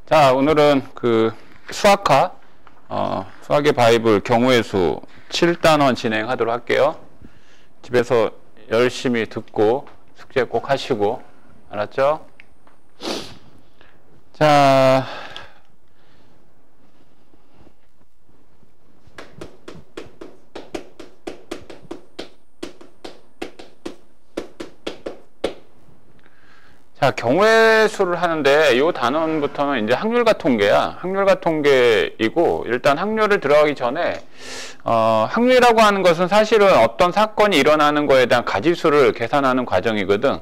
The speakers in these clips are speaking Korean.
자, 오늘은 그 수학과 수학의 바이블 경우의 수 7단원 진행하도록 할게요. 집에서 열심히 듣고 숙제 꼭 하시고, 알았죠? 자, 경우의 수를 하는데 이 단원부터는 이제 확률과 통계야. 확률과 통계이고, 일단 확률을 들어가기 전에 확률이라고 하는 것은 사실은 어떤 사건이 일어나는 거에 대한 가지수를 계산하는 과정이거든.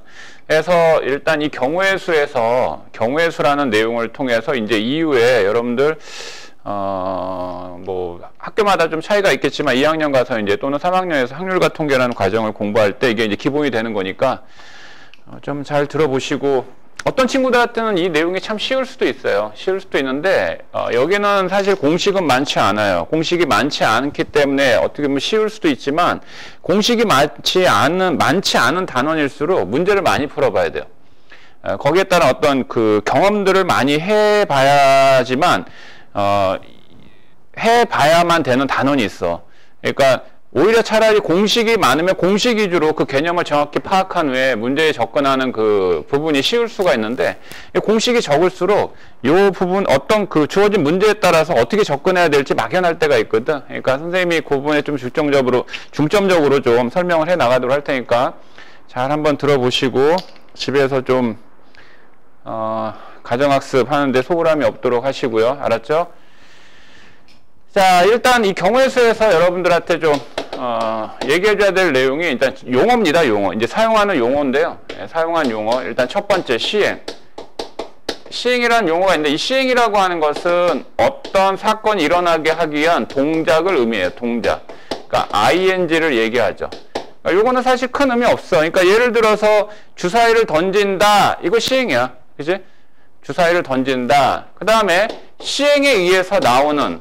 그래서 일단 이 경우의 수에서 경우의 수라는 내용을 통해서 이제 이후에 여러분들 뭐 학교마다 좀 차이가 있겠지만 2학년 가서 이제 또는 3학년에서 확률과 통계라는 과정을 공부할 때 이게 이제 기본이 되는 거니까 좀 잘 들어보시고, 어떤 친구들한테는 이 내용이 참 쉬울 수도 있어요. 쉬울 수도 있는데 여기는 사실 공식은 많지 않아요. 공식이 많지 않기 때문에 어떻게 보면 쉬울 수도 있지만, 공식이 많지 않은 단원일수록 문제를 많이 풀어봐야 돼요. 거기에 따른 어떤 그 경험들을 많이 해봐야지만 해봐야만 되는 단원이 있어. 그러니까 오히려 차라리 공식이 많으면 공식 위주로 그 개념을 정확히 파악한 후에 문제에 접근하는 그 부분이 쉬울 수가 있는데, 공식이 적을수록 이 부분 어떤 그 주어진 문제에 따라서 어떻게 접근해야 될지 막연할 때가 있거든. 그러니까 선생님이 그 부분에 좀 중점적으로 좀 설명을 해 나가도록 할 테니까 잘 한번 들어보시고 집에서 좀 가정학습 하는데 소홀함이 없도록 하시고요. 알았죠? 자, 일단 이 경우의 수에서 여러분들한테 좀 얘기해줘야 될 내용이 일단 용어입니다. 용어. 이제 사용하는 용어인데요. 사용한 용어. 일단 첫 번째, 시행. 시행이라는 용어가 있는데, 이 시행이라고 하는 것은 어떤 사건이 일어나게 하기 위한 동작을 의미해요. 동작. 그러니까 ing를 얘기하죠. 그러니까 요거는 사실 큰 의미 없어. 그러니까 예를 들어서 주사위를 던진다. 이거 시행이야. 그치? 주사위를 던진다. 그 다음에 시행에 의해서 나오는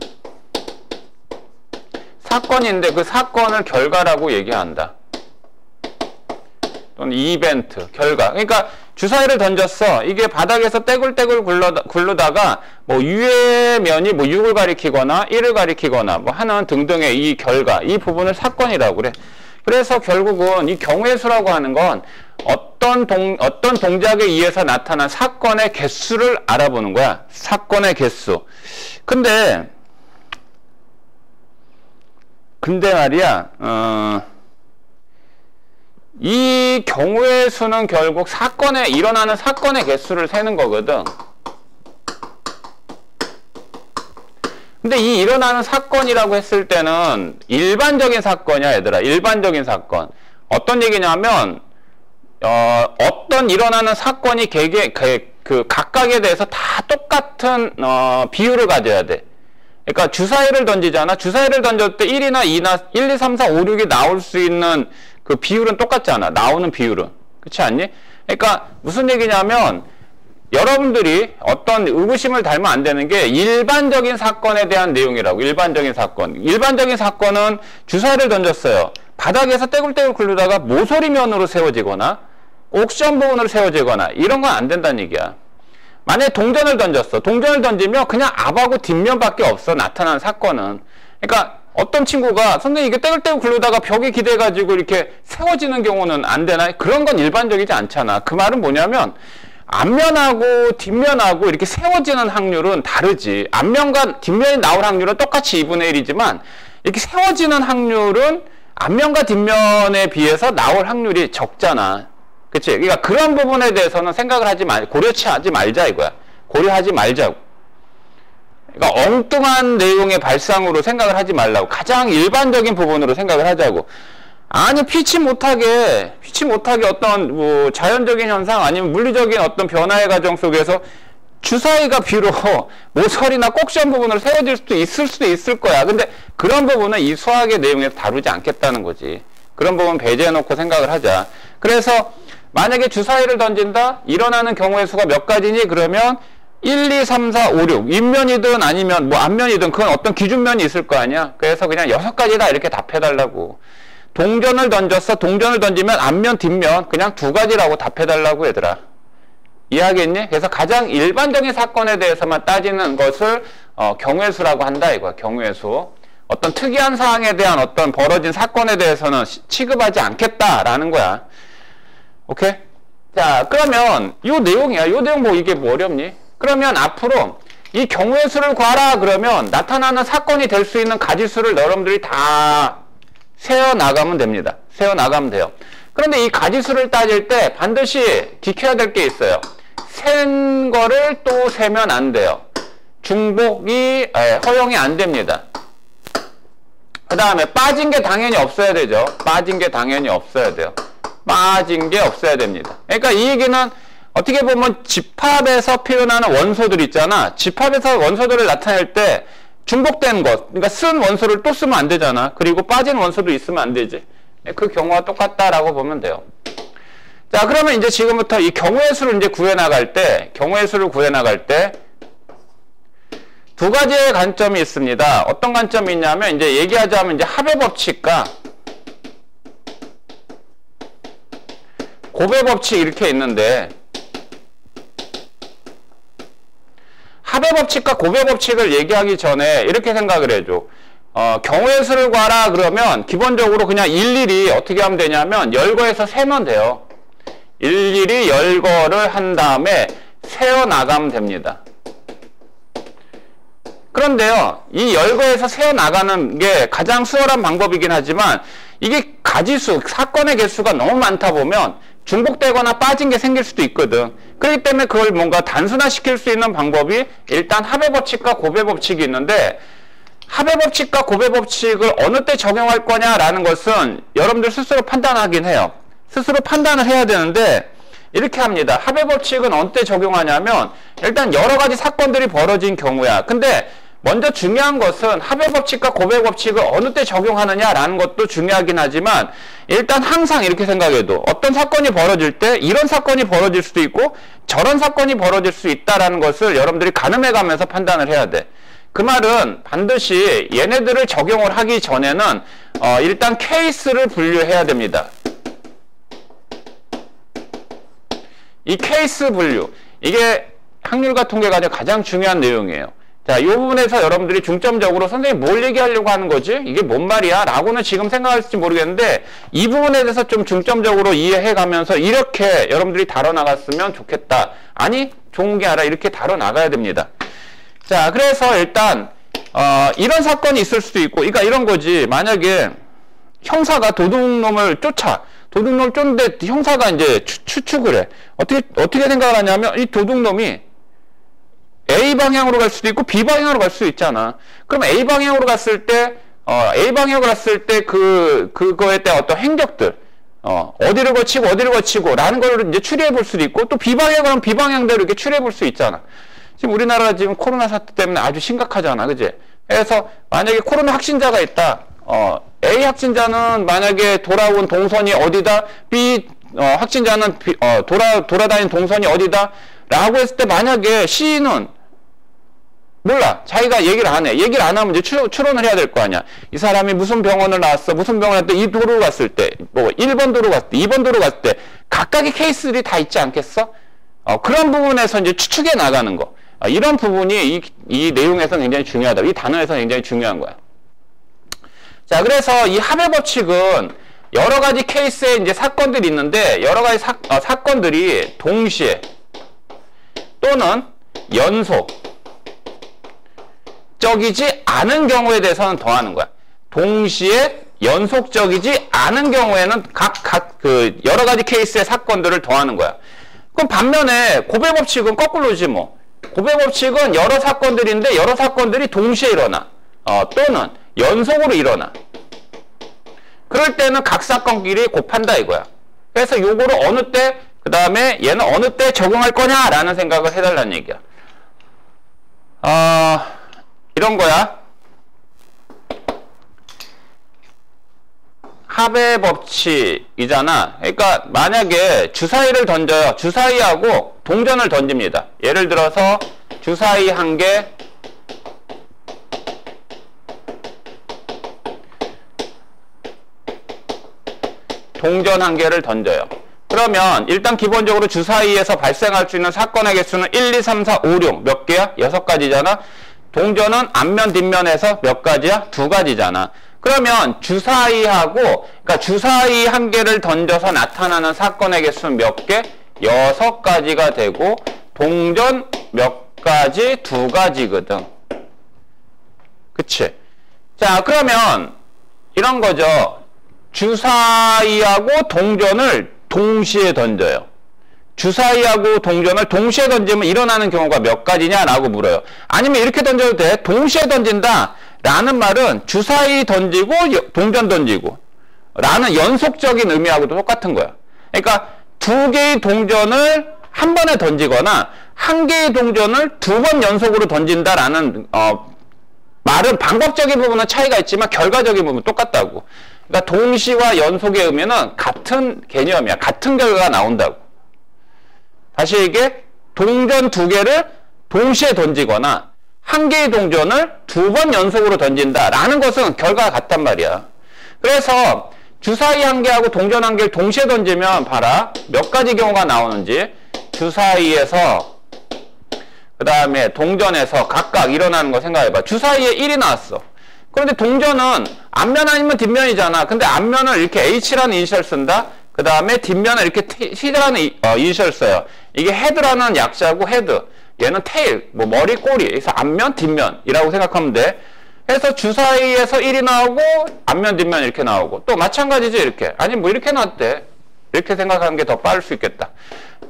사건인데 그 사건을 결과라고 얘기한다. 또는 이벤트, 결과. 그러니까 주사위를 던졌어. 이게 바닥에서 떼굴떼굴 굴르다가 뭐 U의 면이 뭐 6을 가리키거나 1을 가리키거나 뭐 하는 등등의 이 결과, 이 부분을 사건이라고 그래. 그래서 결국은 이 경우의 수라고 하는 건 어떤 동작에 의해서 나타난 사건의 개수를 알아보는 거야. 사건의 개수. 근데 말이야, 이 경우의 수는 결국 일어나는 사건의 개수를 세는 거거든. 근데 이 일어나는 사건이라고 했을 때는 일반적인 사건이야, 얘들아. 일반적인 사건. 어떤 얘기냐면, 어떤 일어나는 사건이 각각에 대해서 다 똑같은, 비율을 가져야 돼. 그러니까 주사위를 던지잖아. 주사위를 던졌을 때 1이나 2나 1, 2, 3, 4, 5, 6이 나올 수 있는 그 비율은 똑같잖아. 나오는 비율은. 그렇지 않니? 그러니까 무슨 얘기냐면, 여러분들이 어떤 의구심을 달면 안 되는 게 일반적인 사건에 대한 내용이라고. 일반적인 사건. 일반적인 사건은 주사위를 던졌어요. 바닥에서 떼굴떼굴 굴르다가 모서리면으로 세워지거나 옥션 부분으로 세워지거나 이런 건 안 된다는 얘기야. 만약에 동전을 던졌어. 동전을 던지면 그냥 앞하고 뒷면밖에 없어. 나타난 사건은. 그러니까 어떤 친구가 선생님 이게 떼굴떼굴 굴르다가 벽에 기대가지고 이렇게 세워지는 경우는 안 되나? 그런 건 일반적이지 않잖아. 그 말은 뭐냐면 앞면하고 뒷면하고 이렇게 세워지는 확률은 다르지. 앞면과 뒷면이 나올 확률은 똑같이 2분의 1이지만 이렇게 세워지는 확률은 앞면과 뒷면에 비해서 나올 확률이 적잖아. 그치? 그러니까 그런 부분에 대해서는 생각을 고려하지 말자 이거야. 고려하지 말자고. 그러니까 엉뚱한 내용의 발상으로 생각을 하지 말라고. 가장 일반적인 부분으로 생각을 하자고. 아니, 피치 못하게 어떤 뭐 자연적인 현상 아니면 물리적인 어떤 변화의 과정 속에서 주사위가 비록 모서리나 꼭션 부분을 세워질 수도 있을 거야. 근데 그런 부분은 이 수학의 내용에서 다루지 않겠다는 거지. 그런 부분 배제해놓고 생각을 하자. 그래서 만약에 주사위를 던진다? 일어나는 경우의 수가 몇 가지니? 그러면 1, 2, 3, 4, 5, 6. 윗면이든 아니면 뭐 앞면이든 그건 어떤 기준면이 있을 거 아니야? 그래서 그냥 6가지다 이렇게 답해달라고. 동전을 던졌어. 동전을 던지면 앞면, 뒷면 그냥 2가지라고 답해달라고 얘들아. 이해하겠니? 그래서 가장 일반적인 사건에 대해서만 따지는 것을 경우의 수라고 한다 이거야. 경우의 수. 어떤 특이한 사항에 대한 어떤 벌어진 사건에 대해서는 취급하지 않겠다라는 거야. 오케이? 자, 그러면 요 내용이야. 요 내용 뭐 이게 뭐 어렵니? 그러면 앞으로 이 경우의 수를 구하라 그러면 나타나는 사건이 될 수 있는 가지수를 여러분들이 다 세어나가면 됩니다. 세어나가면 돼요. 그런데 이 가지수를 따질 때 반드시 지켜야 될 게 있어요. 센 거를 또 세면 안 돼요. 중복이 허용이 안 됩니다. 그 다음에 빠진 게 당연히 없어야 되죠. 빠진 게 당연히 없어야 돼요. 빠진 게 없어야 됩니다. 그러니까 이 얘기는 어떻게 보면 집합에서 표현하는 원소들 있잖아. 집합에서 원소들을 나타낼 때 중복된 것, 그러니까 쓴 원소를 또 쓰면 안 되잖아. 그리고 빠진 원소도 있으면 안 되지. 그 경우와 똑같다라고 보면 돼요. 자, 그러면 이제 지금부터 이 경우의 수를 이제 구해나갈 때, 두 가지의 관점이 있습니다. 어떤 관점이 있냐면, 이제 얘기하자면 이제 합의 법칙과 곱의 법칙 이렇게 있는데, 합의 법칙과 곱의 법칙을 얘기하기 전에 이렇게 생각을 해줘. 경우의 수를 구하라 그러면 기본적으로 그냥 일일이 어떻게 하면 되냐면 열거해서 세면 돼요. 일일이 열거를 한 다음에 세어나가면 됩니다. 그런데요, 이 열거해서 세어나가는 게 가장 수월한 방법이긴 하지만 이게 가지수, 사건의 개수가 너무 많다 보면 중복되거나 빠진 게 생길 수도 있거든. 그렇기 때문에 그걸 뭔가 단순화시킬 수 있는 방법이 일단 합의 법칙과 곱의 법칙이 있는데, 합의 법칙과 곱의 법칙을 어느 때 적용할 거냐라는 것은 여러분들 스스로 판단하긴 해요. 스스로 판단을 해야 되는데 이렇게 합니다. 합의 법칙은 어느 때 적용하냐면 일단 여러 가지 사건들이 벌어진 경우야. 근데 먼저 중요한 것은 합의 법칙과 곱의 법칙을 어느 때 적용하느냐라는 것도 중요하긴 하지만 일단 항상 이렇게 생각해도 어떤 사건이 벌어질 때 이런 사건이 벌어질 수도 있고 저런 사건이 벌어질 수 있다라는 것을 여러분들이 가늠해가면서 판단을 해야 돼. 그 말은 반드시 얘네들을 적용을 하기 전에는 일단 케이스를 분류해야 됩니다. 이 케이스 분류, 이게 확률과 통계가 가장 중요한 내용이에요. 자, 이 부분에서 여러분들이 중점적으로 선생님 뭘 얘기하려고 하는 거지? 이게 뭔 말이야? 라고는 지금 생각할지 모르겠는데 이 부분에 대해서 좀 중점적으로 이해해가면서 이렇게 여러분들이 다뤄나갔으면 좋겠다. 아니, 좋은 게 아니라 이렇게 다뤄나가야 됩니다. 자, 그래서 일단 이런 사건이 있을 수도 있고, 그러니까 이런 거지. 만약에 형사가 도둑놈을 쫓아, 도둑놈을 쫓는데 형사가 이제 추측을 해. 어떻게 생각을 하냐면 이 도둑놈이 A 방향으로 갈 수도 있고 B 방향으로 갈 수도 있잖아. 그럼 A 방향으로 갔을 때 그거에 대한 어떤 행적들, 어디를 거치고 라는 걸 이제 추리해 볼 수도 있고, 또 B 방향으로 하면 B 방향대로 이렇게 추리해 볼 수 있잖아. 지금 우리나라가 지금 코로나 사태 때문에 아주 심각하잖아. 그지? 그래서 만약에 코로나 확진자가 있다. A 확진자는 만약에 돌아온 동선이 어디다, B 확진자는 돌아다닌 동선이 어디다 라고 했을 때 만약에 C는 몰라. 자기가 얘기를 안 해. 얘기를 안 하면 이제 추론을 해야 될 거 아니야. 이 사람이 무슨 병원을 나왔어. 무슨 병원을 때 이 도로를 갔을 때, 뭐 1번 도로 갔을 때, 2번 도로 갔을 때 각각의 케이스들이 다 있지 않겠어? 그런 부분에서 이제 추측해 나가는 거. 이런 부분이 이 내용에서 굉장히 중요하다. 이 단어에서 굉장히 중요한 거야. 자, 그래서 이 합의 법칙은 여러 가지 케이스에 이제 사건들이 있는데 여러 가지 사건들이 동시에 또는 연속적이지 않은 경우에 대해서는 더하는 거야. 동시에 연속적이지 않은 경우에는 그 여러 가지 케이스의 사건들을 더하는 거야. 그럼 반면에 곱의 법칙은 거꾸로지 뭐. 곱의 법칙은 여러 사건들인데 여러 사건들이 동시에 일어나. 또는 연속으로 일어나. 그럴 때는 각 사건끼리 곱한다 이거야. 그래서 요거를 어느 때, 그 다음에 얘는 어느 때 적용할 거냐라는 생각을 해달라는 얘기야. 이런 거야. 합의 법칙이잖아. 그러니까 만약에 주사위를 던져요. 주사위하고 동전을 던집니다. 예를 들어서 주사위 1개, 동전 1개를 던져요. 그러면 일단 기본적으로 주사위에서 발생할 수 있는 사건의 개수는 1, 2, 3, 4, 5, 6 몇 개야? 6가지잖아. 동전은 앞면, 뒷면에서 몇 가지야? 2가지잖아. 그러면 주사위하고, 그러니까 주사위 한 개를 던져서 나타나는 사건의 개수는 몇 개? 6가지가 되고, 동전 몇 가지? 2가지거든. 그치? 자, 그러면 이런 거죠. 주사위하고 동전을 동시에 던져요. 주사위하고 동전을 동시에 던지면 일어나는 경우가 몇 가지냐라고 물어요. 아니면 이렇게 던져도 돼. 동시에 던진다 라는 말은 주사위 던지고 동전 던지고 라는 연속적인 의미하고도 똑같은 거야. 그러니까 2개의 동전을 한 번에 던지거나 1개의 동전을 2번 연속으로 던진다라는 말은 방법적인 부분은 차이가 있지만 결과적인 부분은 똑같다고. 그러니까 동시와 연속의 의미는 같은 개념이야. 같은 결과가 나온다고. 다시 얘기해. 동전 2개를 동시에 던지거나 1개의 동전을 2번 연속으로 던진다라는 것은 결과가 같단 말이야. 그래서 주사위 1개하고 동전 1개를 동시에 던지면 봐라. 몇 가지 경우가 나오는지. 주사위에서 그 다음에 동전에서 각각 일어나는 거 생각해봐. 주사위에 1이 나왔어. 그런데 동전은 앞면 아니면 뒷면이잖아. 근데 앞면을 이렇게 H라는 이니셜 쓴다. 그 다음에 뒷면을 이렇게 T라는 이니셜 써요. 이게 헤드라는 약자고 헤드. 얘는 테일, 뭐 머리, 꼬리. 그래서 앞면, 뒷면이라고 생각하면 돼. 그래서 주사위에서 1이 나오고 앞면, 뒷면 이렇게 나오고 또 마찬가지지 이렇게. 아니 뭐 이렇게 나왔대. 이렇게 생각하는 게 더 빠를 수 있겠다.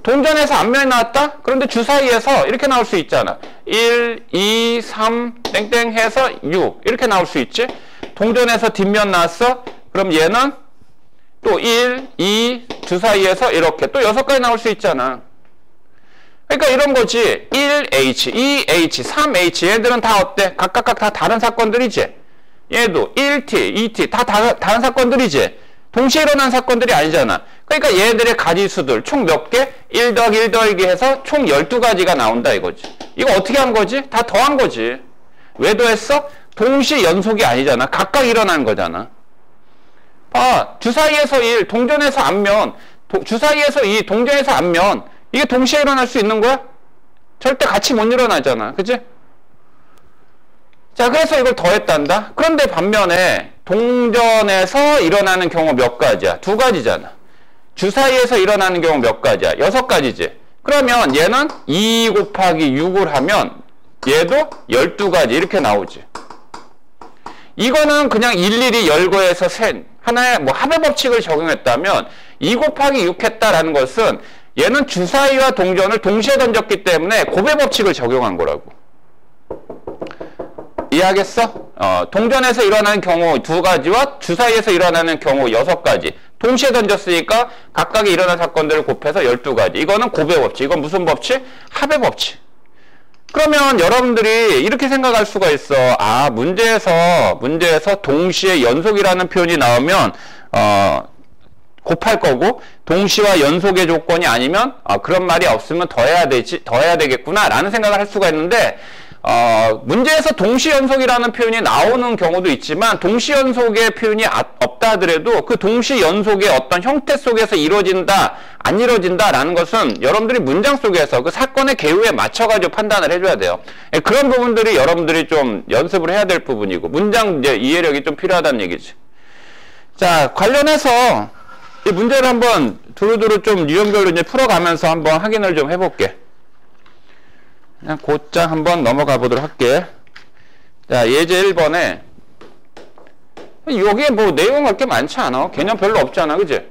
동전에서 앞면이 나왔다? 그런데 주사위에서 이렇게 나올 수 있잖아. 1, 2, 3, 땡땡 해서 6 이렇게 나올 수 있지? 동전에서 뒷면 나왔어? 그럼 얘는 또 1, 2 주사위에서 이렇게 또 6가지 나올 수 있잖아. 그러니까 이런 거지. 1H, 2H, 3H 얘들은 다 어때? 각각 다 다른 사건들이지? 얘도 1T, 2T 다 다른 사건들이지? 동시에 일어난 사건들이 아니잖아. 그러니까 얘들의 가지수들 총 몇 개? 1 더하기 1 더하기 해서 총 12가지가 나온다 이거지. 이거 어떻게 한 거지? 다 더한 거지. 왜 더했어? 동시 연속이 아니잖아. 각각 일어나는 거잖아. 주사위에서 1, 동전에서 앞면, 주사위에서 2, 동전에서 앞면 이게 동시에 일어날 수 있는 거야? 절대 같이 못 일어나잖아. 그치? 자, 그래서 이걸 더했단다. 그런데 반면에 동전에서 일어나는 경우 몇 가지야? 2가지잖아. 주사위에서 일어나는 경우 몇 가지야? 6가지지. 그러면 얘는 2 곱하기 6을 하면 얘도 12가지 이렇게 나오지. 이거는 그냥 일일이 열거해서 하나의 뭐 합의 법칙을 적용했다면 2 곱하기 6 했다라는 것은 얘는 주사위와 동전을 동시에 던졌기 때문에 곱의 법칙을 적용한 거라고. 이해하겠어? 동전에서 일어나는 경우 2가지와 주사위에서 일어나는 경우 6가지. 동시에 던졌으니까 각각의 일어난 사건들을 곱해서 12가지. 이거는 곱의 법칙. 이건 무슨 법칙? 합의 법칙. 그러면 여러분들이 이렇게 생각할 수가 있어. 문제에서 동시에 연속이라는 표현이 나오면 곱할 거고 동시와 연속의 조건이 아니면 그런 말이 없으면 더해야 되겠구나 라는 생각을 할 수가 있는데 문제에서 동시연속이라는 표현이 나오는 경우도 있지만 동시연속의 표현이 없다 하더라도 그 동시연속의 어떤 형태 속에서 이루어진다 안 이루어진다 라는 것은 여러분들이 문장 속에서 그 사건의 개요에 맞춰가지고 판단을 해줘야 돼요. 그런 부분들이 여러분들이 좀 연습을 해야 될 부분이고 문장 이제 이해력이 좀 필요하다는 얘기지. 자, 관련해서 이 문제를 한번 두루두루 좀 유형별로 이제 풀어가면서 한번 확인을 좀 해볼게. 그냥 곧장 한번 넘어가 보도록 할게. 자, 예제 1번에 여기에 뭐 내용 할 게 많지 않아. 개념 별로 없잖아. 그지?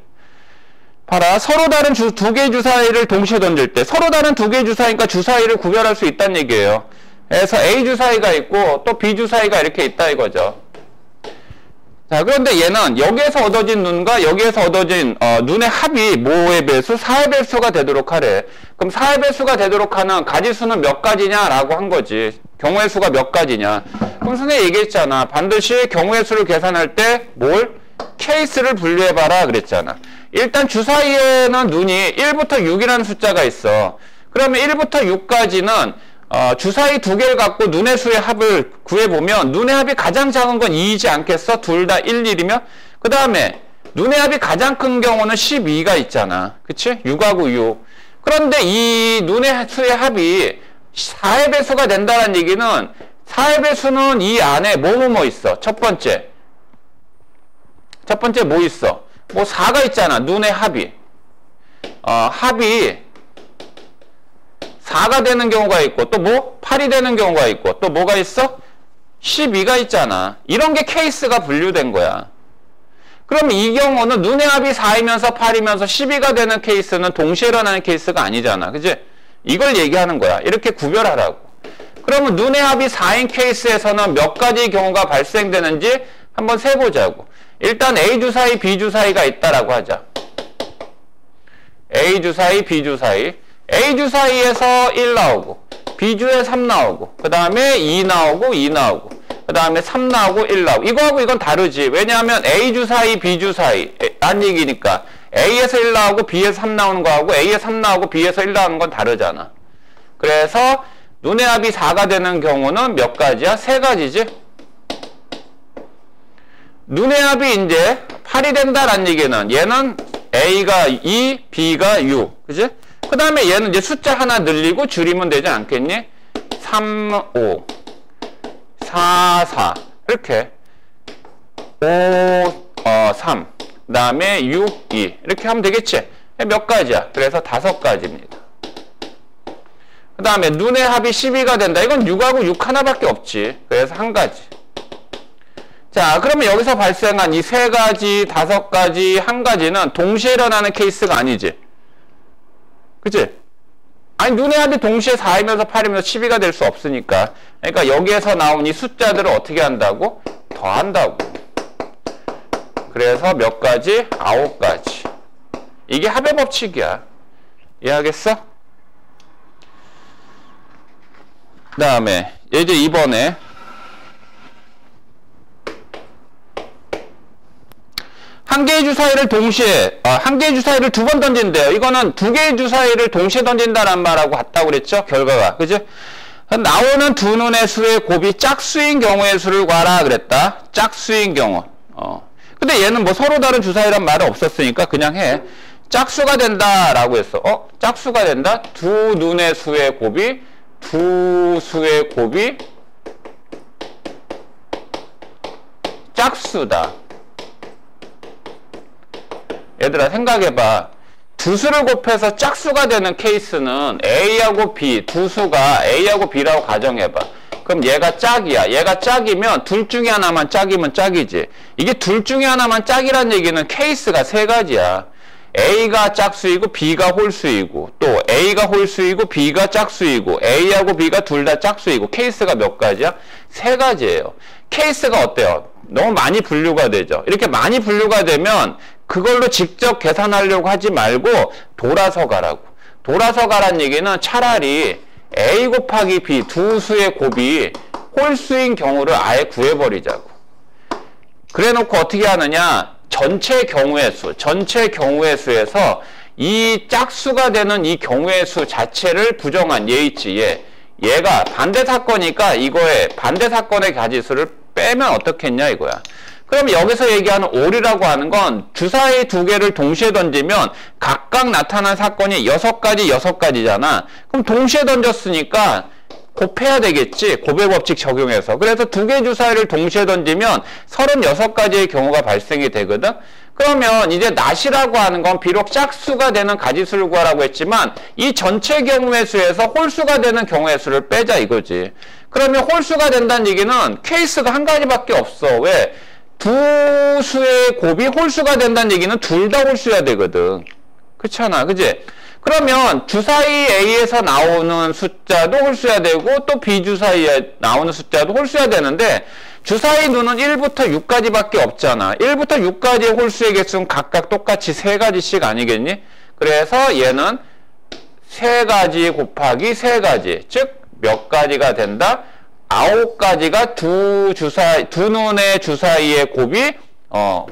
봐라. 서로 다른 2개의 주사위를 동시에 던질 때 서로 다른 2개의 주사위니까 주사위를 구별할 수 있다는 얘기예요. 그래서 A 주사위가 있고 또 B 주사위가 이렇게 있다 이거죠. 자, 그런데 얘는 여기에서 얻어진 눈과 여기에서 얻어진 눈의 합이 뭐의 배수? 4의 배수가 되도록 하래. 그럼 4의 배수가 되도록 하는 가지수는 몇 가지냐라고 한 거지. 경우의 수가 몇 가지냐. 그럼 선생님이 얘기했잖아. 반드시 경우의 수를 계산할 때 케이스를 분류해봐라 그랬잖아. 일단 주사위에는 눈이 1부터 6이라는 숫자가 있어. 그러면 1부터 6까지는 주사위 2개를 갖고 눈의 수의 합을 구해보면 눈의 합이 가장 작은 건 2이지 않겠어? 둘 다 1, 1이면? 그 다음에 눈의 합이 가장 큰 경우는 12가 있잖아. 그치? 6하고 6. 그런데 이 눈의 수의 합이 4의 배수가 된다는 얘기는 4의 배수는 이 안에 뭐 있어? 첫 번째 뭐 있어? 뭐 4가 있잖아. 눈의 합이. 합이 4가 되는 경우가 있고 또 뭐? 8이 되는 경우가 있고 또 뭐가 있어? 12가 있잖아. 이런 게 케이스가 분류된 거야. 그럼 이 경우는 눈의 합이 4이면서 8이면서 12가 되는 케이스는 동시에 일어나는 케이스가 아니잖아. 그치? 이걸 얘기하는 거야. 이렇게 구별하라고. 그러면 눈의 합이 4인 케이스에서는 몇 가지 경우가 발생되는지 한번 세보자고. 일단 A 주사위, B 주사위가 있다라고 하자. A 주사위, B 주사위. A 주사위에서 1 나오고 B 주에 3 나오고 그 다음에 2 나오고 2 나오고 그 다음에 3 나오고 1 나오고 이거하고 이건 다르지. 왜냐하면 A 주사위, B 주사위 란 얘기니까 A에서 1 나오고 B에서 3 나오는 거하고 A에서 3 나오고 B에서 1 나오는 건 다르잖아. 그래서 눈의 합이 4가 되는 경우는 몇 가지야? 3가지지. 눈의 합이 이제 8이 된다라는 얘기는 얘는 A가 2, B가 6. 그지? 그 다음에 얘는 이제 숫자 하나 늘리고 줄이면 되지 않겠니? 3, 5, 4, 4. 이렇게. 5, 3. 그 다음에 6, 2. 이렇게 하면 되겠지? 몇 가지야? 그래서 5가지입니다. 그 다음에 눈의 합이 12가 된다. 이건 6하고 6 하나밖에 없지. 그래서 한 가지. 자, 그러면 여기서 발생한 이 3가지, 5가지, 한 가지는 동시에 일어나는 케이스가 아니지. 그치? 아니, 눈의 합이 동시에 4이면서 8이면서 12가 될 수 없으니까. 그러니까 여기에서 나온 이 숫자들을 어떻게 한다고? 더한다고. 그래서 몇 가지? 9가지. 이게 합의 법칙이야. 이해하겠어? 그 다음에 이제 이번에 한 개의 주사위를 동시에 한 개의 주사위를 2번 던진대요. 이거는 2개의 주사위를 동시에 던진다란 말하고 같다고 그랬죠? 결과가. 그죠? 나오는 두 눈의 수의 곱이 짝수인 경우의 수를 구하라 그랬다. 짝수인 경우. 근데 얘는 뭐 서로 다른 주사위란 말은 없었으니까 그냥 해. 짝수가 된다라고 했어. 짝수가 된다? 두 눈의 수의 곱이 두 수의 곱이 짝수다. 얘들아 생각해봐. 두 수를 곱해서 짝수가 되는 케이스는 A하고 B 두 수가 A하고 B라고 가정해봐. 그럼 얘가 짝이야. 얘가 짝이면 둘 중에 하나만 짝이면 짝이지. 이게 둘 중에 하나만 짝이란 얘기는 케이스가 3가지야. A가 짝수이고 B가 홀수이고 또 A가 홀수이고 B가 짝수이고 A하고 B가 둘 다 짝수이고 케이스가 몇 가지야? 3가지예요. 케이스가 어때요? 너무 많이 분류가 되죠. 이렇게 많이 분류가 되면 그걸로 직접 계산하려고 하지 말고 돌아서 가라고. 돌아서 가란 얘기는 차라리 A 곱하기 B 두 수의 곱이 홀수인 경우를 아예 구해버리자고. 그래 놓고 어떻게 하느냐? 전체 경우의 수에서 이 짝수가 되는 이 경우의 수 자체를 부정한 얘 있지. 얘가 반대 사건이니까 이거에 반대 사건의 가지수를 빼면 어떻겠냐 이거야. 그럼 여기서 얘기하는 올이라고 하는 건 주사위 2개를 동시에 던지면 각각 나타난 사건이 6가지잖아. 그럼 동시에 던졌으니까 곱해야 되겠지. 곱의 법칙 적용해서. 그래서 2개의 주사위를 동시에 던지면 36가지의 경우가 발생이 되거든. 그러면 이제 낫이라고 하는 건 비록 짝수가 되는 가지수를 구하라고 했지만 이 전체 경우의 수에서 홀수가 되는 경우의 수를 빼자 이거지. 그러면 홀수가 된다는 얘기는 케이스가 한 가지밖에 없어. 왜? 두 수의 곱이 홀수가 된다는 얘기는 둘 다 홀수여야 되거든. 그렇잖아. 그지? 그러면 주사위 A에서 나오는 숫자도 홀수여야 되고 또 B 주사위에 나오는 숫자도 홀수여야 되는데 주사위 눈은 1부터 6까지밖에 없잖아. 1부터 6까지의 홀수의 개수는 각각 똑같이 3가지씩 아니겠니? 그래서 얘는 3가지 곱하기 3가지. 즉 몇 가지가 된다? 9가지가 두 눈의 주사위의 곱이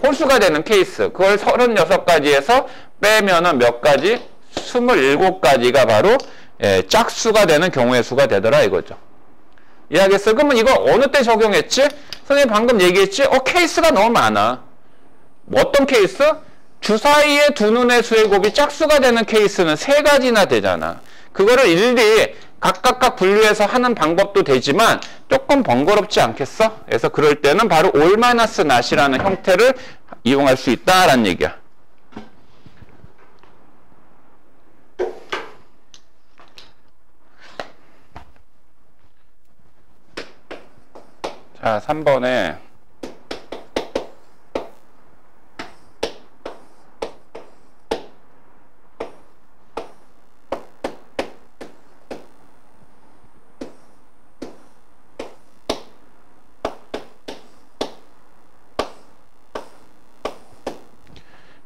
홀수가 되는 케이스. 그걸 36가지에서 빼면은 몇 가지? 27가지가 바로 짝수가 되는 경우의 수가 되더라 이거죠. 이해하겠어? 그러면 이거 어느 때 적용했지? 선생님 방금 얘기했지? 케이스가 너무 많아. 어떤 케이스? 주사위에 두 눈의 수의 곱이 짝수가 되는 케이스는 세 가지나 되잖아. 그거를 일일이 각각 분류해서 하는 방법도 되지만 조금 번거롭지 않겠어? 그래서 그럴 때는 바로 올-낫이라는 형태를 이용할 수 있다라는 얘기야. 자, 3번에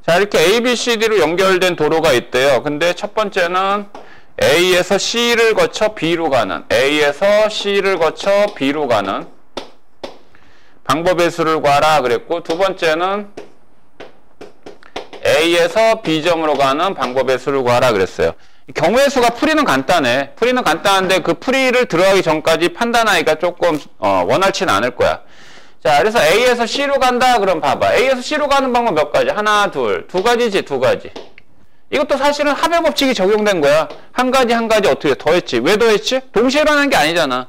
자, 이렇게 A, B, C, D로 연결된 도로가 있대요. 근데 첫 번째는 A에서 C를 거쳐 B로 가는, A에서 C를 거쳐 B로 가는 방법의 수를 구하라 그랬고, 두 번째는 A에서 B점으로 가는 방법의 수를 구하라 그랬어요. 경우의 수가 풀이는 간단해. 풀이는 간단한데 그 풀이를 들어가기 전까지 판단하기가 조금 원활치는 않을 거야. 자, 그래서 A에서 C로 간다 그럼 봐봐. A에서 C로 가는 방법 몇 가지? 하나, 두 가지지, 두 가지. 이것도 사실은 합의 법칙이 적용된 거야. 한 가지 어떻게 더했지? 왜 더했지? 동시에 일어나는 게 아니잖아.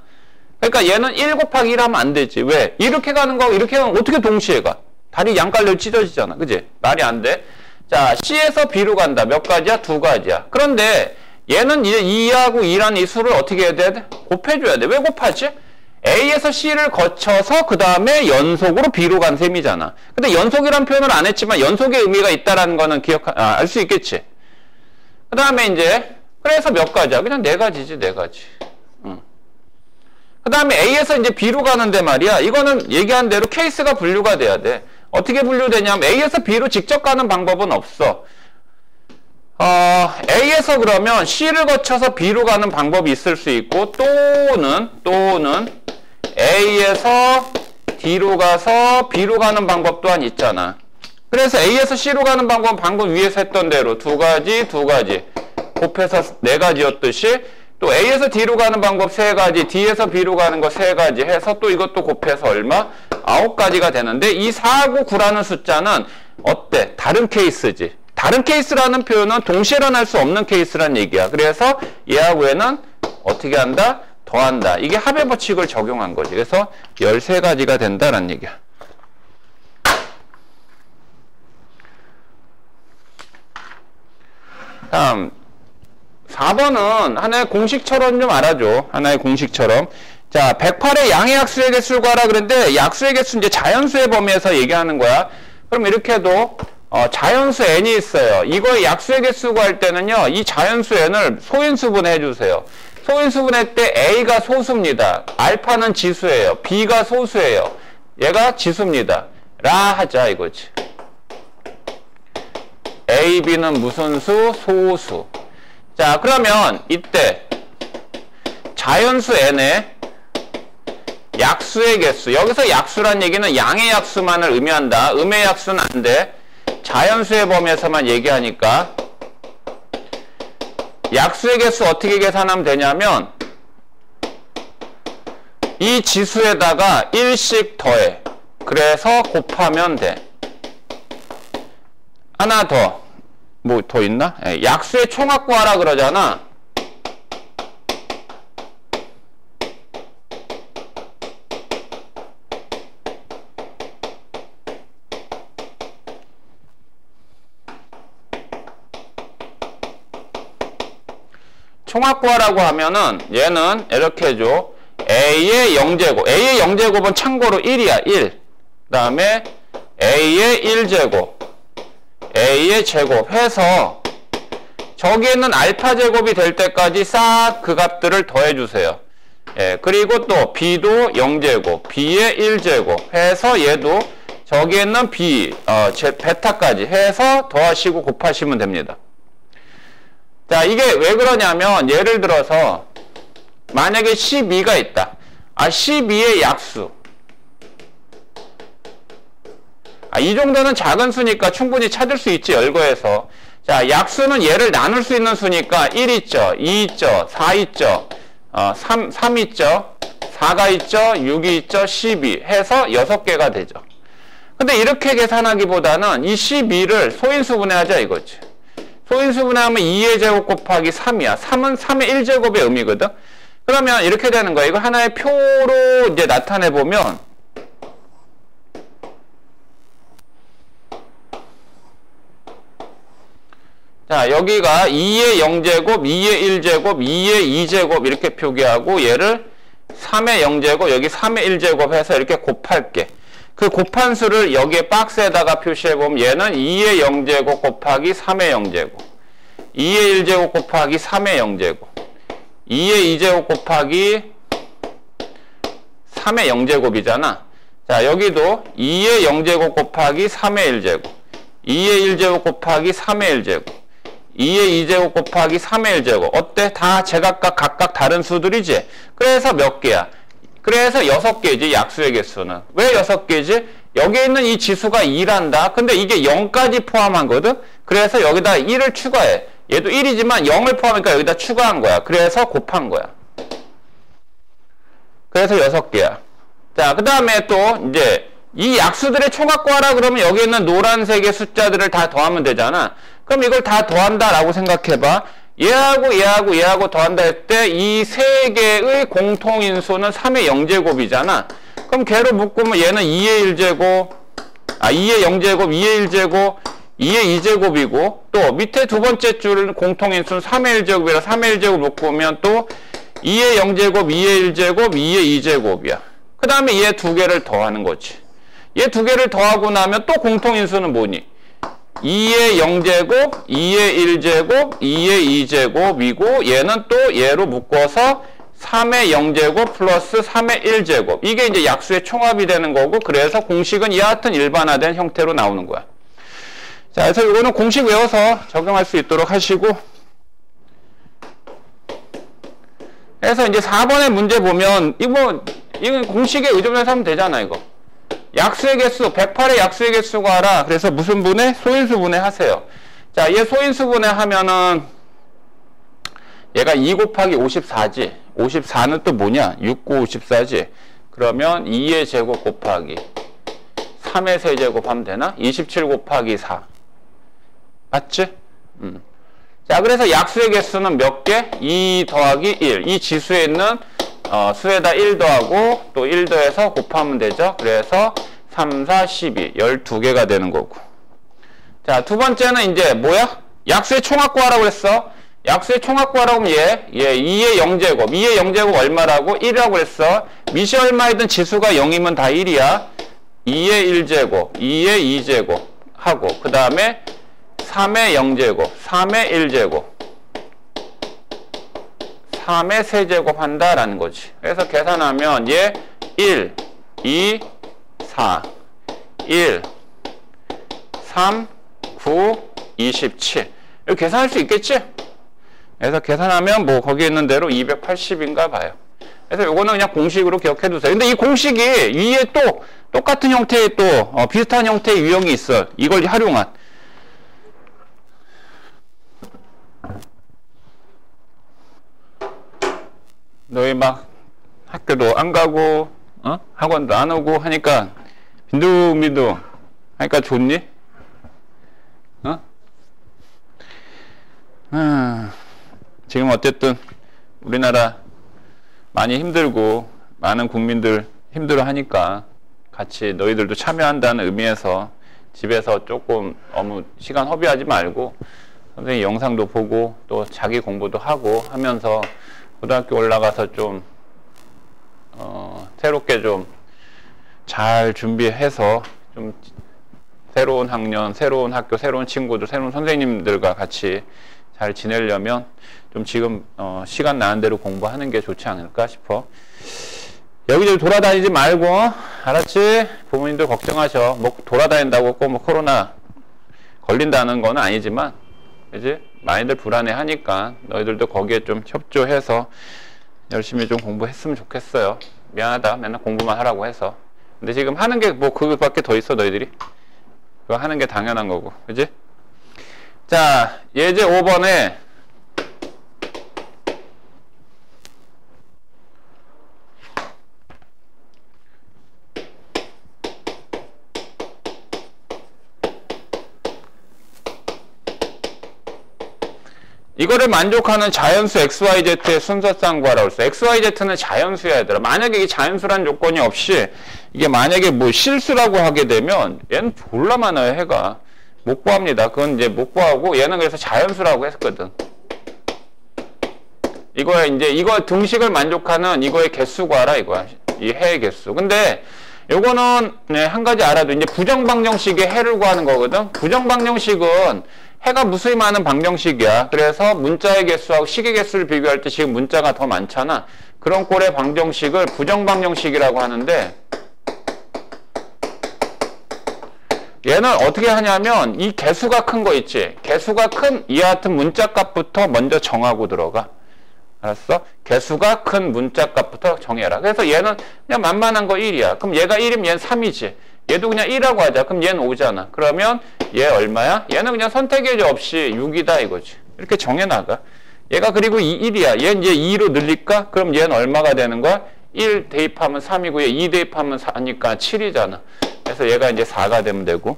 그러니까 얘는 1 곱하기 1 하면 안 되지. 왜? 이렇게 가는 거 이렇게 가면 어떻게 동시에 가? 다리 양깔려 찢어지잖아. 그지? 말이 안 돼. 자, C에서 B로 간다. 몇 가지야? 두 가지야. 그런데 얘는 이제 2하고 2라는 이 수를 어떻게 해야 돼? 곱해줘야 돼. 왜 곱하지? A에서 C를 거쳐서 그 다음에 연속으로 B로 간 셈이잖아. 근데 연속이란 표현을 안 했지만 연속의 의미가 있다라는 거는 알 수 있겠지. 그 다음에 이제 그래서 몇 가지야? 그냥 네 가지지, 네 가지. 그 다음에 A에서 이제 B로 가는데 말이야. 이거는 얘기한 대로 케이스가 분류가 돼야 돼. 어떻게 분류되냐면 A에서 B로 직접 가는 방법은 없어. A에서 그러면 C를 거쳐서 B로 가는 방법이 있을 수 있고, 또는 A에서 D로 가서 B로 가는 방법 또한 있잖아. 그래서 A에서 C로 가는 방법은 방금 위에서 했던 대로 두 가지 곱해서 네 가지였듯이, 또 A에서 D로 가는 방법 세 가지, D에서 B로 가는 거 세 가지 해서 또 이것도 곱해서 얼마? 9가지가 되는데, 이 4하고 9라는 숫자는 어때? 다른 케이스지. 다른 케이스라는 표현은 동시에 일어날 수 없는 케이스란 얘기야. 그래서 얘하고 얘는 어떻게 한다? 더한다. 이게 합의 법칙을 적용한 거지. 그래서 13가지가 된다라는 얘기야. 다음 4번은 하나의 공식처럼 좀 알아줘. 하나의 공식처럼. 자, 108의 양의 약수의 개수를 구하라 그랬는데, 약수의 개수 이제 자연수의 범위에서 얘기하는 거야. 그럼 이렇게 해도 자연수 n이 있어요. 이거의 약수의 개수 구할 때는요, 이 자연수 n을 소인수분해 해주세요. 소인수분할 때 A가 소수입니다. 알파는 지수예요. B가 소수예요. 얘가 지수입니다. 라 하자 이거지. A, B는 무슨 수? 소수. 자, 그러면 이때 자연수 n의 약수의 개수. 여기서 약수란 얘기는 양의 약수만을 의미한다. 음의 약수는 안 돼. 자연수의 범위에서만 얘기하니까. 약수의 개수 어떻게 계산하면 되냐면, 이 지수에다가 1씩 더해. 그래서 곱하면 돼. 하나 더. 뭐 더 있나? 약수의 총합 구하라 그러잖아. 총합 구하라고 하면은 얘는 이렇게 해줘. A의 0제곱. A의 0제곱은 참고로 1이야. 1. 그 다음에 A의 1제곱. A의 제곱 해서 저기에는 알파 제곱이 될 때까지 싹 그 값들을 더해주세요. 예, 그리고 또 B도 0제곱, B의 1제곱 해서 얘도 저기에는 B, 베타까지 해서 더하시고 곱하시면 됩니다. 자, 이게 왜 그러냐면, 예를 들어서 만약에 12가 있다. 12의 약수. 이 정도는 작은 수니까 충분히 찾을 수 있지, 열거해서. 자, 약수는 얘를 나눌 수 있는 수니까 1 있죠, 2 있죠, 4 있죠, 3 있죠, 4가 있죠, 6이 있죠, 12 해서 6개가 되죠. 근데 이렇게 계산하기보다는 이 12를 소인수분해하자 이거지. 소인수분해하면 2의 제곱 곱하기 3이야. 3은 3의 1제곱의 의미거든. 그러면 이렇게 되는 거야. 이거 하나의 표로 이제 나타내 보면 자, 여기가 2의 0제곱, 2의 1제곱, 2의 2제곱 이렇게 표기하고 얘를 3의 0제곱, 여기 3의 1제곱 해서 이렇게 곱할게. 그 곱한 수를 여기에 박스에다가 표시해보면 얘는 2의 0제곱 곱하기 3의 0제곱, 2의 1제곱 곱하기 3의 0제곱, 2의 2제곱 곱하기 3의 0제곱이잖아. 자, 여기도 2의 0제곱 곱하기 3의 1제곱, 2의 1제곱 곱하기 3의 1제곱, 2의 2제곱 곱하기 3의 1제곱. 어때? 다 제각각 각각 다른 수들이지? 그래서 몇 개야? 그래서 6개지, 약수의 개수는. 왜 6개지? 여기 있는 이 지수가 2란다. 근데 이게 0까지 포함한 거든? 그래서 여기다 1을 추가해. 얘도 1이지만 0을 포함하니까 여기다 추가한 거야. 그래서 곱한 거야. 그래서 6개야. 자, 그 다음에 또 이제 이 약수들의 총합 구하라 그러면 여기 있는 노란색의 숫자들을 다 더하면 되잖아. 그럼 이걸 다 더한다라고 생각해봐. 얘하고 더한다 할 때 이 세 개의 공통인수는 3의 0제곱이잖아. 그럼 걔로 묶으면 얘는 2의 1제곱, 2의 0제곱, 2의 1제곱, 2의 2제곱이고 또 밑에 두 번째 줄은 공통인수는 3의 1제곱이라 3의 1제곱 묶으면 또 2의 0제곱, 2의 1제곱, 2의 2제곱이야. 그 다음에 얘 두 개를 더하는 거지. 얘 두 개를 더하고 나면 또 공통인수는 뭐니? 2의 0제곱, 2의 1제곱, 2의 2제곱이고 얘는 또 얘로 묶어서 3의 0제곱 플러스 3의 1제곱. 이게 이제 약수의 총합이 되는 거고 그래서 공식은 이와 같은 일반화된 형태로 나오는 거야. 자, 그래서 이거는 공식 외워서 적용할 수 있도록 하시고 그래서 이제 4번의 문제 보면 이건 공식에 의존해서 하면 되잖아 이거. 약수의 개수, 108의 약수의 개수 구하라. 그래서 무슨 분해? 소인수 분해 하세요. 자, 얘 소인수 분해 하면은 얘가 2 곱하기 54지. 54는 또 뭐냐? 6, 9, 54지. 그러면 2의 제곱 곱하기 3의 세제곱 하면 되나? 27 곱하기 4. 맞지? 자, 그래서 약수의 개수는 몇 개? 2 더하기 1. 이 지수에 있는 수에다 1 더하고 또 1 더해서 곱하면 되죠. 그래서 3, 4, 12. 12개가 되는 거고. 자, 두 번째는 이제 뭐야? 약수의 총합 구하라고 그랬어. 약수의 총합 구하라고 하면 얘 2의 0제곱. 2의 0제곱 얼마라고? 1이라고 그랬어. 밑이 얼마이든 지수가 0이면 다 1이야. 2의 1제곱, 2의 2제곱 하고 그 다음에 3의 0제곱, 3의 1제곱, 3의 세제곱 한다라는 거지. 그래서 계산하면 얘 1, 2, 4, 1, 3, 9, 27. 이렇게 계산할 수 있겠지? 그래서 계산하면 뭐 거기 있는 대로 280인가 봐요. 그래서 요거는 그냥 공식으로 기억해 두세요. 근데 이 공식이 위에 또 똑같은 형태의 또 비슷한 형태의 유형이 있어. 이걸 활용한. 너희 막 학교도 안 가고 학원도 안 오고 하니까 빈둥빈둥 하니까 좋니? 지금 어쨌든 우리나라 많이 힘들고 많은 국민들 힘들어 하니까 같이 너희들도 참여한다는 의미에서 집에서 조금 너무 시간 허비하지 말고 선생님 영상도 보고 또 자기 공부도 하고 하면서 고등학교 올라가서 좀 새롭게 좀 잘 준비해서 좀 새로운 학년, 새로운 학교, 새로운 친구들, 새로운 선생님들과 같이 잘 지내려면 좀 지금 시간 나는 대로 공부하는 게 좋지 않을까 싶어. 여기저기 돌아다니지 말고 알았지? 부모님들 걱정하셔. 뭐 돌아다닌다고 꼭 뭐 코로나 걸린다는 건 아니지만 그지? 많이들 불안해 하니까 너희들도 거기에 좀 협조해서 열심히 좀 공부했으면 좋겠어요. 미안하다. 맨날 공부만 하라고 해서. 근데 지금 하는 게 뭐 그것밖에 더 있어 너희들이? 그거 하는 게 당연한 거고. 그지? 자, 예제 5번에 이거를 만족하는 자연수 XYZ의 순서상 구하라고 했어. XYZ는 자연수야 얘들아. 만약에 이 자연수란 조건이 없이 이게 만약에 뭐 실수라고 하게 되면 얘는 졸라 많아요. 해가 못 구합니다. 그건 이제 못 구하고 얘는 그래서 자연수라고 했거든. 이거에 이제 이거 등식을 만족하는 이거의 개수 구하라 이거야. 이 해의 개수. 근데 요거는 네, 한 가지 알아도 이제 부정방정식의 해를 구하는 거거든. 부정방정식은 해가 무수히 많은 방정식이야. 그래서 문자의 개수하고 식의 개수를 비교할 때 지금 문자가 더 많잖아. 그런 꼴의 방정식을 부정방정식이라고 하는데 얘는 어떻게 하냐면 이 개수가 큰 거 있지. 개수가 큰 이와 같은 문자 값부터 먼저 정하고 들어가. 알았어? 개수가 큰 문자 값부터 정해라. 그래서 얘는 그냥 만만한 거 1이야. 그럼 얘가 1이면 얘는 3이지. 얘도 그냥 1이라고 하자. 그럼 얘는 5잖아. 그러면 얘 얼마야? 얘는 그냥 선택의 조 없이 6이다 이거지. 이렇게 정해나가. 얘가 그리고 1이야. 얘는 이제 2로 늘릴까? 그럼 얘는 얼마가 되는 거야? 1 대입하면 3이고 얘 2 대입하면 4니까 7이잖아. 그래서 얘가 이제 4가 되면 되고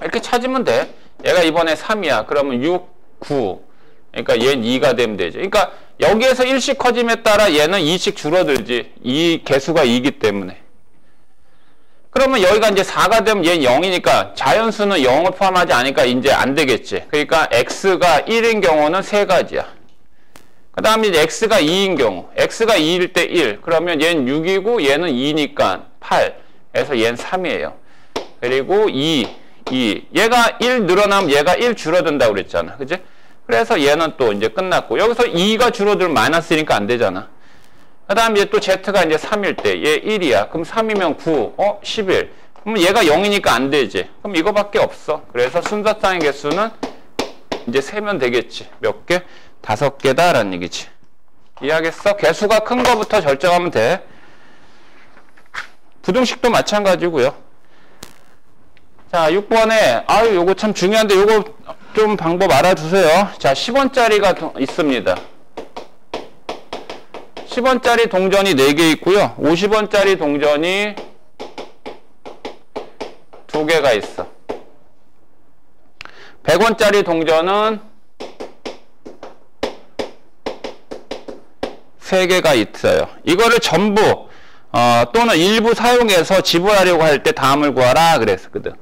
이렇게 찾으면 돼. 얘가 이번에 3이야. 그러면 6, 9 그러니까 얘는 2가 되면 되죠. 그러니까 여기에서 1씩 커짐에 따라 얘는 2씩 줄어들지. 이 개수가 2이기 때문에. 그러면 여기가 이제 4가 되면 얘는 0이니까 자연수는 0을 포함하지 않으니까 이제 안 되겠지. 그러니까 x가 1인 경우는 세 가지야. 그 다음에 이제 x가 2인 경우. x가 2일 때 1. 그러면 얘는 6이고 얘는 2니까 8. 그래서 얘는 3이에요. 그리고 2. 얘가 1 늘어나면 얘가 1 줄어든다고 그랬잖아. 그치? 그래서 얘는 또 이제 끝났고. 여기서 2가 줄어들면 마이너스니까 안 되잖아. 그 다음에 이제 또 z가 이제 3일 때 얘 1이야. 그럼 3이면 9, 11. 그럼 얘가 0이니까 안 되지. 그럼 이거밖에 없어. 그래서 순서상의 개수는 이제 세면 되겠지. 몇 개? 5개다 라는 얘기지. 이해하겠어? 개수가 큰 거부터 결정하면 돼. 부등식도 마찬가지고요. 자, 6번에 요거 참 중요한데 요거 좀 방법 알아두세요. 자, 10원짜리가 있습니다. 10원짜리 동전이 4개 있고요. 50원짜리 동전이 2개가 있어. 100원짜리 동전은 3개가 있어요. 이거를 전부 또는 일부 사용해서 지불하려고 할 때 다음을 구하라 그랬거든.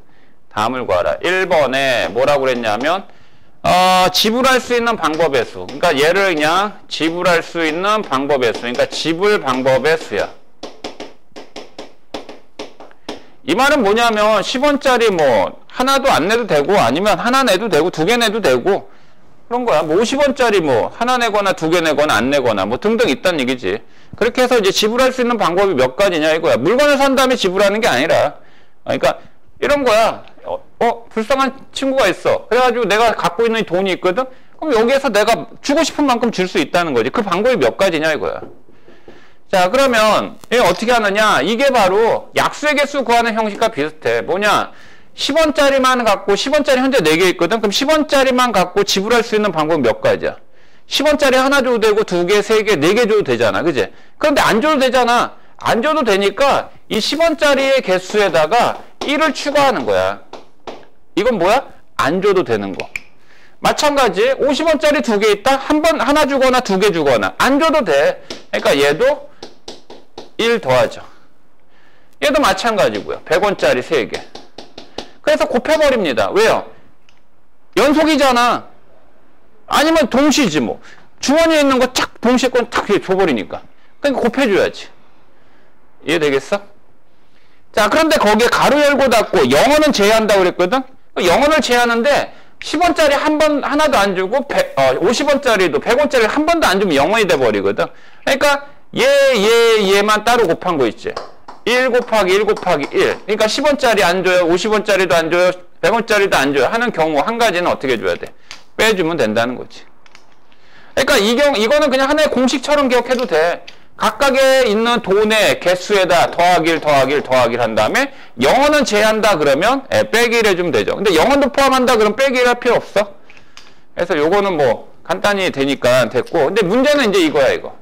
다음을 구하라. 1번에 뭐라고 그랬냐면 지불할 수 있는 방법의 수. 그러니까 얘를 그냥 지불할 수 있는 방법의 수. 그러니까 지불 방법의 수야. 이 말은 뭐냐면 10원짜리 뭐 하나도 안 내도 되고 아니면 하나 내도 되고 2개 내도 되고 그런 거야. 뭐 50원짜리 뭐 하나 내거나 2개 내거나 안 내거나 뭐 등등 있다는 얘기지. 그렇게 해서 이제 지불할 수 있는 방법이 몇 가지냐 이거야. 물건을 산 다음에 지불하는 게 아니라 그러니까 이런 거야. 불쌍한 친구가 있어. 그래가지고 내가 갖고 있는 돈이 있거든? 그럼 여기에서 내가 주고 싶은 만큼 줄 수 있다는 거지. 그 방법이 몇 가지냐 이거야. 자, 그러면 어떻게 하느냐? 이게 바로 약수의 개수 구하는 형식과 비슷해. 뭐냐? 10원짜리만 갖고 10원짜리 현재 4개 있거든? 그럼 10원짜리만 갖고 지불할 수 있는 방법은 몇 가지야? 10원짜리 하나 줘도 되고 2개, 3개, 4개 줘도 되잖아. 그지? 그런데 안 줘도 되잖아. 안 줘도 되니까 이 10원짜리의 개수에다가 1을 추가하는 거야. 이건 뭐야? 안 줘도 되는 거. 마찬가지 50원짜리 2개 있다? 하나 주거나 2개 주거나 안 줘도 돼. 그러니까 얘도 1 더하죠. 얘도 마찬가지고요. 100원짜리 3개. 그래서 곱해버립니다. 왜요? 연속이잖아. 아니면 동시지 뭐. 주머니에 있는 거 착 동시에 건 탁 줘버리니까. 그러니까 곱해줘야지. 이해되겠어? 자, 그런데 거기에 가로 열고 닫고 영어는 제외한다고 그랬거든? 영어를 제외하는데 10원짜리 하나도 안 주고 50원짜리도 100원짜리 한 번도 안 주면 0원이 돼버리거든. 그러니까 얘만 따로 곱한 거 있지. 1 곱하기 1 곱하기 1. 그러니까 10원짜리 안 줘요. 50원짜리도 안 줘요. 100원짜리도 안 줘요. 하는 경우 한 가지는 어떻게 줘야 돼? 빼주면 된다는 거지. 그러니까 이거는 그냥 하나의 공식처럼 기억해도 돼. 각각에 있는 돈의 개수에다 더하기를 한 다음에 영어는 제한다 그러면 빼기를 해주면 되죠. 근데 영어도 포함한다 그러면 빼기를 할 필요 없어. 그래서 요거는 뭐 간단히 되니까 됐고. 근데 문제는 이제 이거야 이거.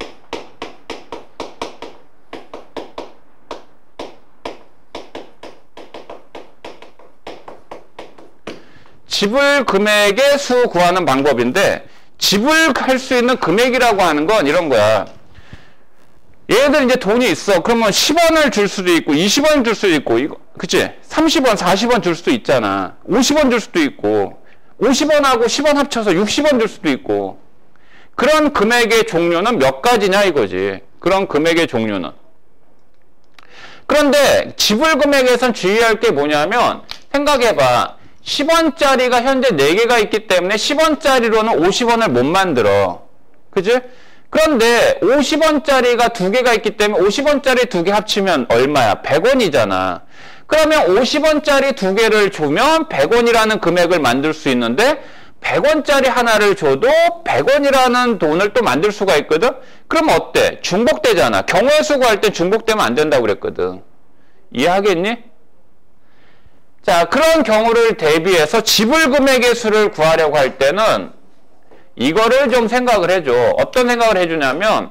지불 금액의 수 구하는 방법인데 지불할 수 있는 금액이라고 하는 건 이런 거야. 얘들 이제 돈이 있어. 그러면 10원을 줄 수도 있고 20원 줄 수도 있고 이거 그치? 30원, 40원 줄 수도 있잖아. 50원 줄 수도 있고 50원하고 10원 합쳐서 60원 줄 수도 있고 그런 금액의 종류는 몇 가지냐 이거지. 그런 금액의 종류는. 그런데 지불 금액에선 주의할 게 뭐냐면 생각해봐. 10원짜리가 현재 4개가 있기 때문에 10원짜리로는 50원을 못 만들어. 그치? 그런데 50원짜리가 2개가 있기 때문에 50원짜리 2개 합치면 얼마야? 100원이잖아. 그러면 50원짜리 2개를 주면 100원이라는 금액을 만들 수 있는데 100원짜리 하나를 줘도 100원이라는 돈을 또 만들 수가 있거든? 그럼 어때? 중복되잖아. 경우의 수 구할 때 중복되면 안 된다고 그랬거든. 이해하겠니? 자, 그런 경우를 대비해서 지불 금액의 수를 구하려고 할 때는 이거를 좀 생각을 해줘. 어떤 생각을 해주냐면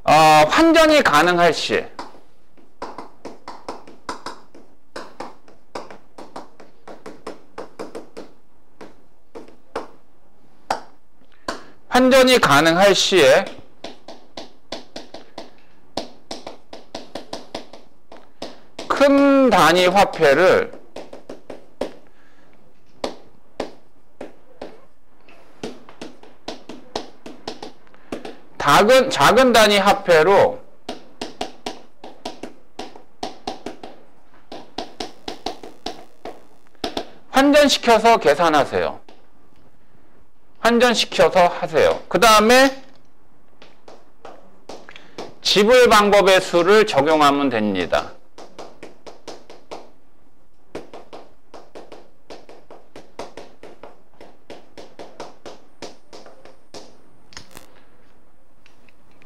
환전이 가능할 시 환전이 가능할 시에 큰 단위 화폐를 작은 단위 화폐로 환전시켜서 계산하세요. 환전시켜서 하세요. 그 다음에 지불 방법의 수를 적용하면 됩니다.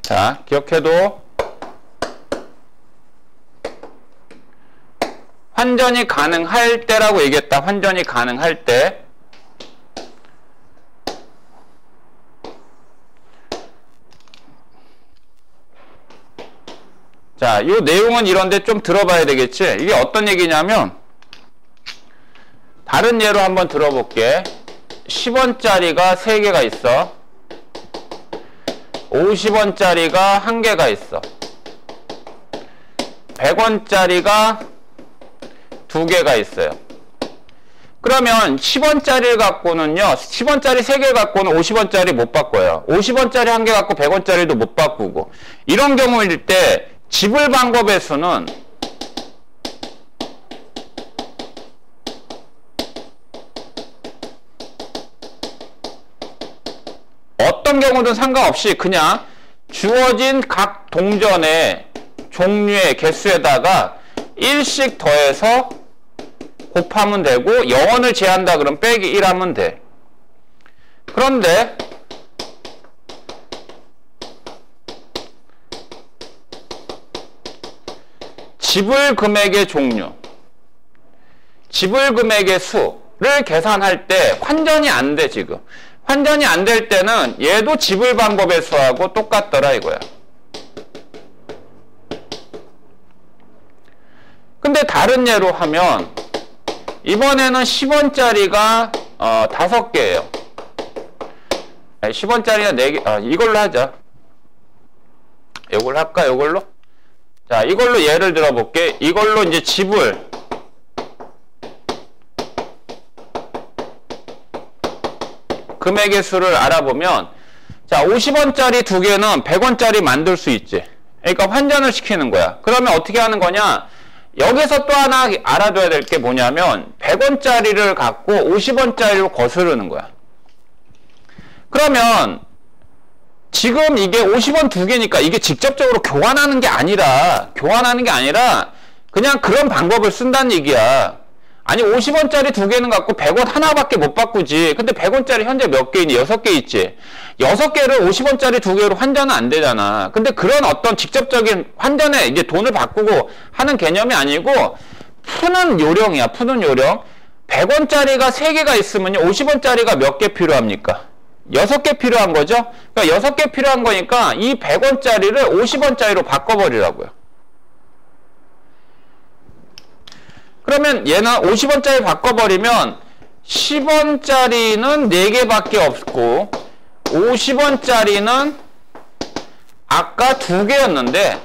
자, 기억해도 환전이 가능할 때라고 얘기했다. 환전이 가능할 때 자, 이 내용은 이런데 좀 들어봐야 되겠지? 이게 어떤 얘기냐면 다른 예로 한번 들어볼게. 10원짜리가 3개가 있어. 50원짜리가 1개가 있어. 100원짜리가 2개가 있어요. 그러면 10원짜리를 갖고는요, 10원짜리 3개 갖고는 50원짜리 못 바꿔요. 50원짜리 1개 갖고 100원짜리도 못 바꾸고. 이런 경우일 때 지불 방법의 수는 어떤 경우든 상관없이 그냥 주어진 각 동전의 종류의 개수에다가 1씩 더해서 곱하면 되고 0원을 제한다 그러면 빼기 1 하면 돼. 그런데 지불 금액의 종류, 지불 금액의 수를 계산할 때 환전이 안 돼, 지금. 환전이 안 될 때는 얘도 지불 방법의 수하고 똑같더라 이거야. 근데 다른 예로 하면 이번에는 10원짜리가 5개예요. 10원짜리가 4개, 이걸로 하자. 이걸로 할까? 이걸로? 자, 이걸로 예를 들어볼게. 이걸로 이제 지불 금액의 수를 알아보면 자, 50원짜리 2개는 100원짜리 만들 수 있지. 그러니까 환전을 시키는 거야. 그러면 어떻게 하는 거냐? 여기서 또 하나 알아둬야 될 게 뭐냐면 100원짜리를 갖고 50원짜리로 거스르는 거야. 그러면 지금 이게 50원 2개니까 이게 직접적으로 교환하는 게 아니라 그냥 그런 방법을 쓴다는 얘기야. 아니 50원짜리 2개는 갖고 100원 하나밖에 못 바꾸지. 근데 100원짜리 현재 몇 개 있니? 6개 있지. 6개를 50원짜리 2개로 환전은 안 되잖아. 근데 그런 어떤 직접적인 환전에 이제 돈을 바꾸고 하는 개념이 아니고 푸는 요령이야. 푸는 요령. 100원짜리가 3개가 있으면 50원짜리가 몇 개 필요합니까? 6개 필요한 거죠? 그러니까 6개 필요한 거니까 이 100원짜리를 50원짜리로 바꿔버리라고요. 그러면 얘는 50원짜리 바꿔버리면 10원짜리는 4개밖에 없고 50원짜리는 아까 두 개였는데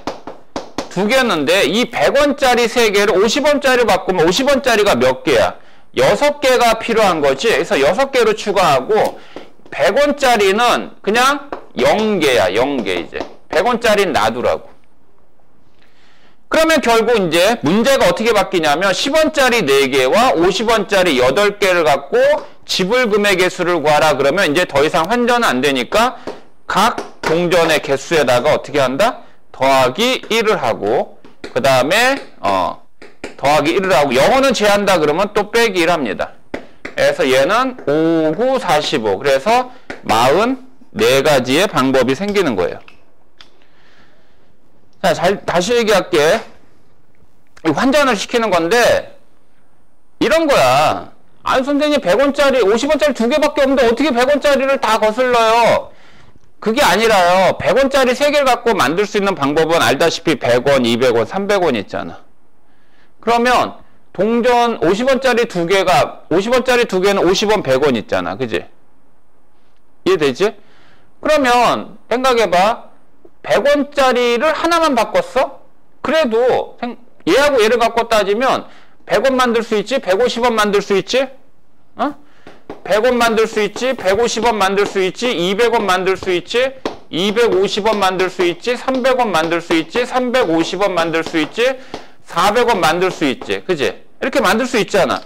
이 100원짜리 3개를 50원짜리로 바꾸면 50원짜리가 몇 개야? 6개가 필요한 거지. 그래서 6개로 추가하고 100원짜리는 그냥 0개야. 0개 이제. 100원짜리는 놔두라고. 그러면 결국 이제 문제가 어떻게 바뀌냐면 10원짜리 4개와 50원짜리 8개를 갖고 지불금의 개수를 구하라. 그러면 이제 더 이상 환전은 안 되니까 각 동전의 개수에다가 어떻게 한다? 더하기 1을 하고 그 다음에 더하기 1을 하고 영어는 제한다 그러면 또 빼기 1 합니다. 그래서 얘는 5, 9, 45 그래서 44가지의 방법이 생기는 거예요. 자, 다시 얘기할게. 환전을 시키는 건데 이런 거야. 아니 선생님 100원짜리 50원짜리 2개밖에 없는데 어떻게 100원짜리를 다 거슬러요? 그게 아니라요. 100원짜리 3개를 갖고 만들 수 있는 방법은 알다시피 100원, 200원, 300원 있잖아. 그러면 동전 50원짜리 2개가 50원짜리 2개는 50원, 100원 있잖아. 그지? 이해되지? 그러면 생각해봐. 100원짜리를 하나만 바꿨어? 그래도 얘하고 얘를 갖고 따지면 100원 만들 수 있지? 150원 만들 수 있지? 100원 만들 수 있지? 150원 만들 수 있지? 200원 만들 수 있지? 250원 만들 수 있지? 300원 만들 수 있지? 350원 만들 수 있지? 400원 만들 수 있지? 그지? 이렇게 만들 수 있잖아.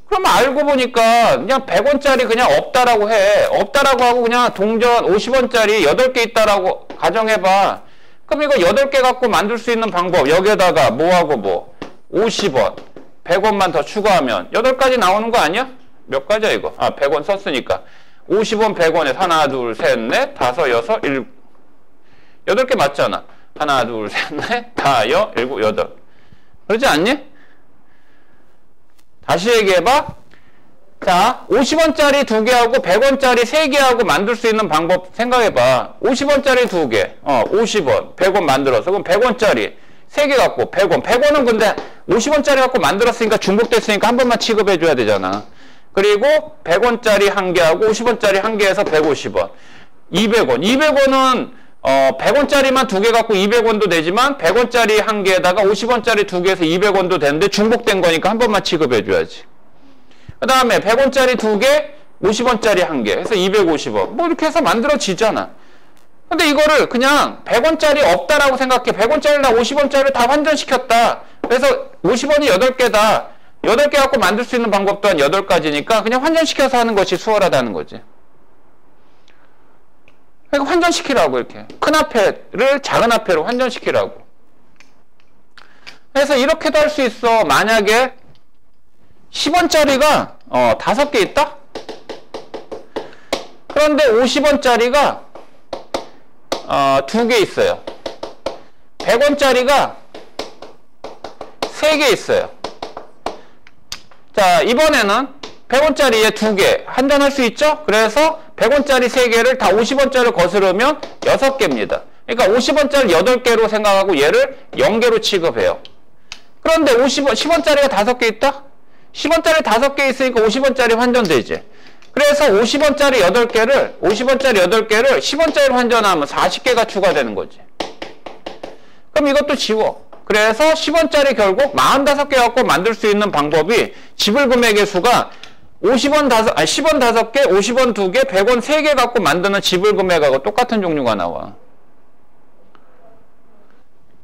그러면 알고 보니까 그냥 100원짜리 그냥 없다라고 해. 없다라고 하고 그냥 동전 50원짜리 8개 있다라고 가정해봐. 그럼 이거 8개 갖고 만들 수 있는 방법. 여기에다가 뭐하고 뭐 50원, 100원만 더 추가하면 8가지 나오는 거 아니야? 몇 가지야 이거? 100원 썼으니까 50원 100원에 하나 둘 셋 넷 다섯 여섯 일곱 8개 맞잖아. 하나 둘 셋 넷 다 여 일곱 여덟 그러지 않니? 다시 얘기해봐. 자 50원짜리 2개하고 100원짜리 3개하고 만들 수 있는 방법 생각해봐. 50원짜리 2개 50원 100원 만들어서 그럼 100원짜리 3개 갖고 100원 100원은 근데 50원짜리 갖고 만들었으니까 중복됐으니까 한 번만 취급해 줘야 되잖아. 그리고 100원짜리 1개하고 50원짜리 1개에서 150원 200원 200원은 100원짜리만 2개 갖고 200원도 되지만 100원짜리 1개에다가 50원짜리 2개에서 200원도 되는데 중복된 거니까 한 번만 취급해 줘야지. 그 다음에 100원짜리 2개 50원짜리 1개 해서 250원 뭐 이렇게 해서 만들어지잖아. 근데 이거를 그냥 100원짜리 없다라고 생각해. 100원짜리랑 50원짜리를 다 환전시켰다. 그래서 50원이 8개다. 8개 갖고 만들 수 있는 방법 또한 8가지니까 그냥 환전시켜서 하는 것이 수월하다는 거지. 그러니까 환전시키라고 이렇게. 큰 화폐를 작은 화폐로 환전시키라고. 그래서 이렇게도 할 수 있어. 만약에 10원짜리가 5개 있다? 그런데 50원짜리가 2개 있어요. 100원짜리가 3개 있어요. 자, 이번에는 100원짜리에 2개 환전할 수 있죠? 그래서 100원짜리 3개를 다 50원짜리를 거스르면 6개입니다. 그러니까 50원짜리 8개로 생각하고 얘를 0개로 취급해요. 그런데 10원짜리가 5개 있다? 10원짜리 5개 있으니까 50원짜리 환전되지. 그래서 50원짜리 8개를 10원짜리로 환전하면 40개가 추가되는 거지. 그럼 이것도 지워. 그래서 10원짜리 결국 45개 갖고 만들 수 있는 방법이 지불금액의 수가 10원 5개, 50원 2개, 100원 3개 갖고 만드는 지불금액하고 똑같은 종류가 나와.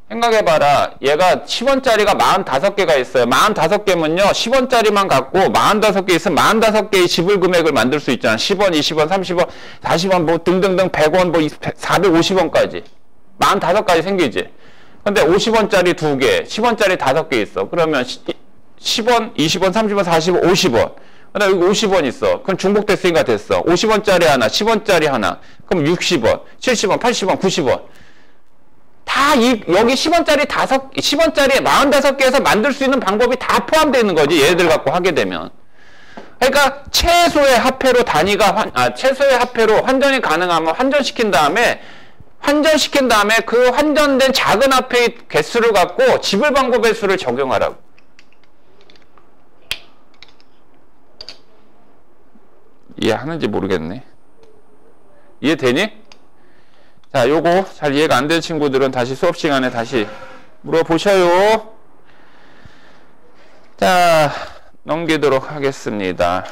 생각해봐라. 얘가 10원짜리가 45개가 있어요. 45개면요. 10원짜리만 갖고 45개 있으면 45개의 지불금액을 만들 수 있잖아. 10원, 20원, 30원, 40원 뭐 등등등 100원 뭐 450원까지. 45가지 생기지. 근데 50원짜리 2개, 10원짜리 5개 있어. 그러면 10원, 20원, 30원, 40원, 50원. 그다음에 여기 50원 있어. 그럼 중복됐으니까 됐어. 50원짜리 하나, 10원짜리 하나. 그럼 60원, 70원, 80원, 90원. 다 여기 10원짜리 10원짜리 45개에서 만들 수 있는 방법이 다 포함되어 있는 거지. 얘들 갖고 하게 되면. 그러니까 최소의 화폐로 최소의 화폐로 환전이 가능하면 환전시킨 다음에 그 환전된 작은 화폐의 개수를 갖고 지불 방법의 수를 적용하라고. 이해하는지 모르겠네. 이해되니? 자, 요거 잘 이해가 안 되는 친구들은 다시 수업 시간에 다시 물어보셔요. 자, 넘기도록 하겠습니다.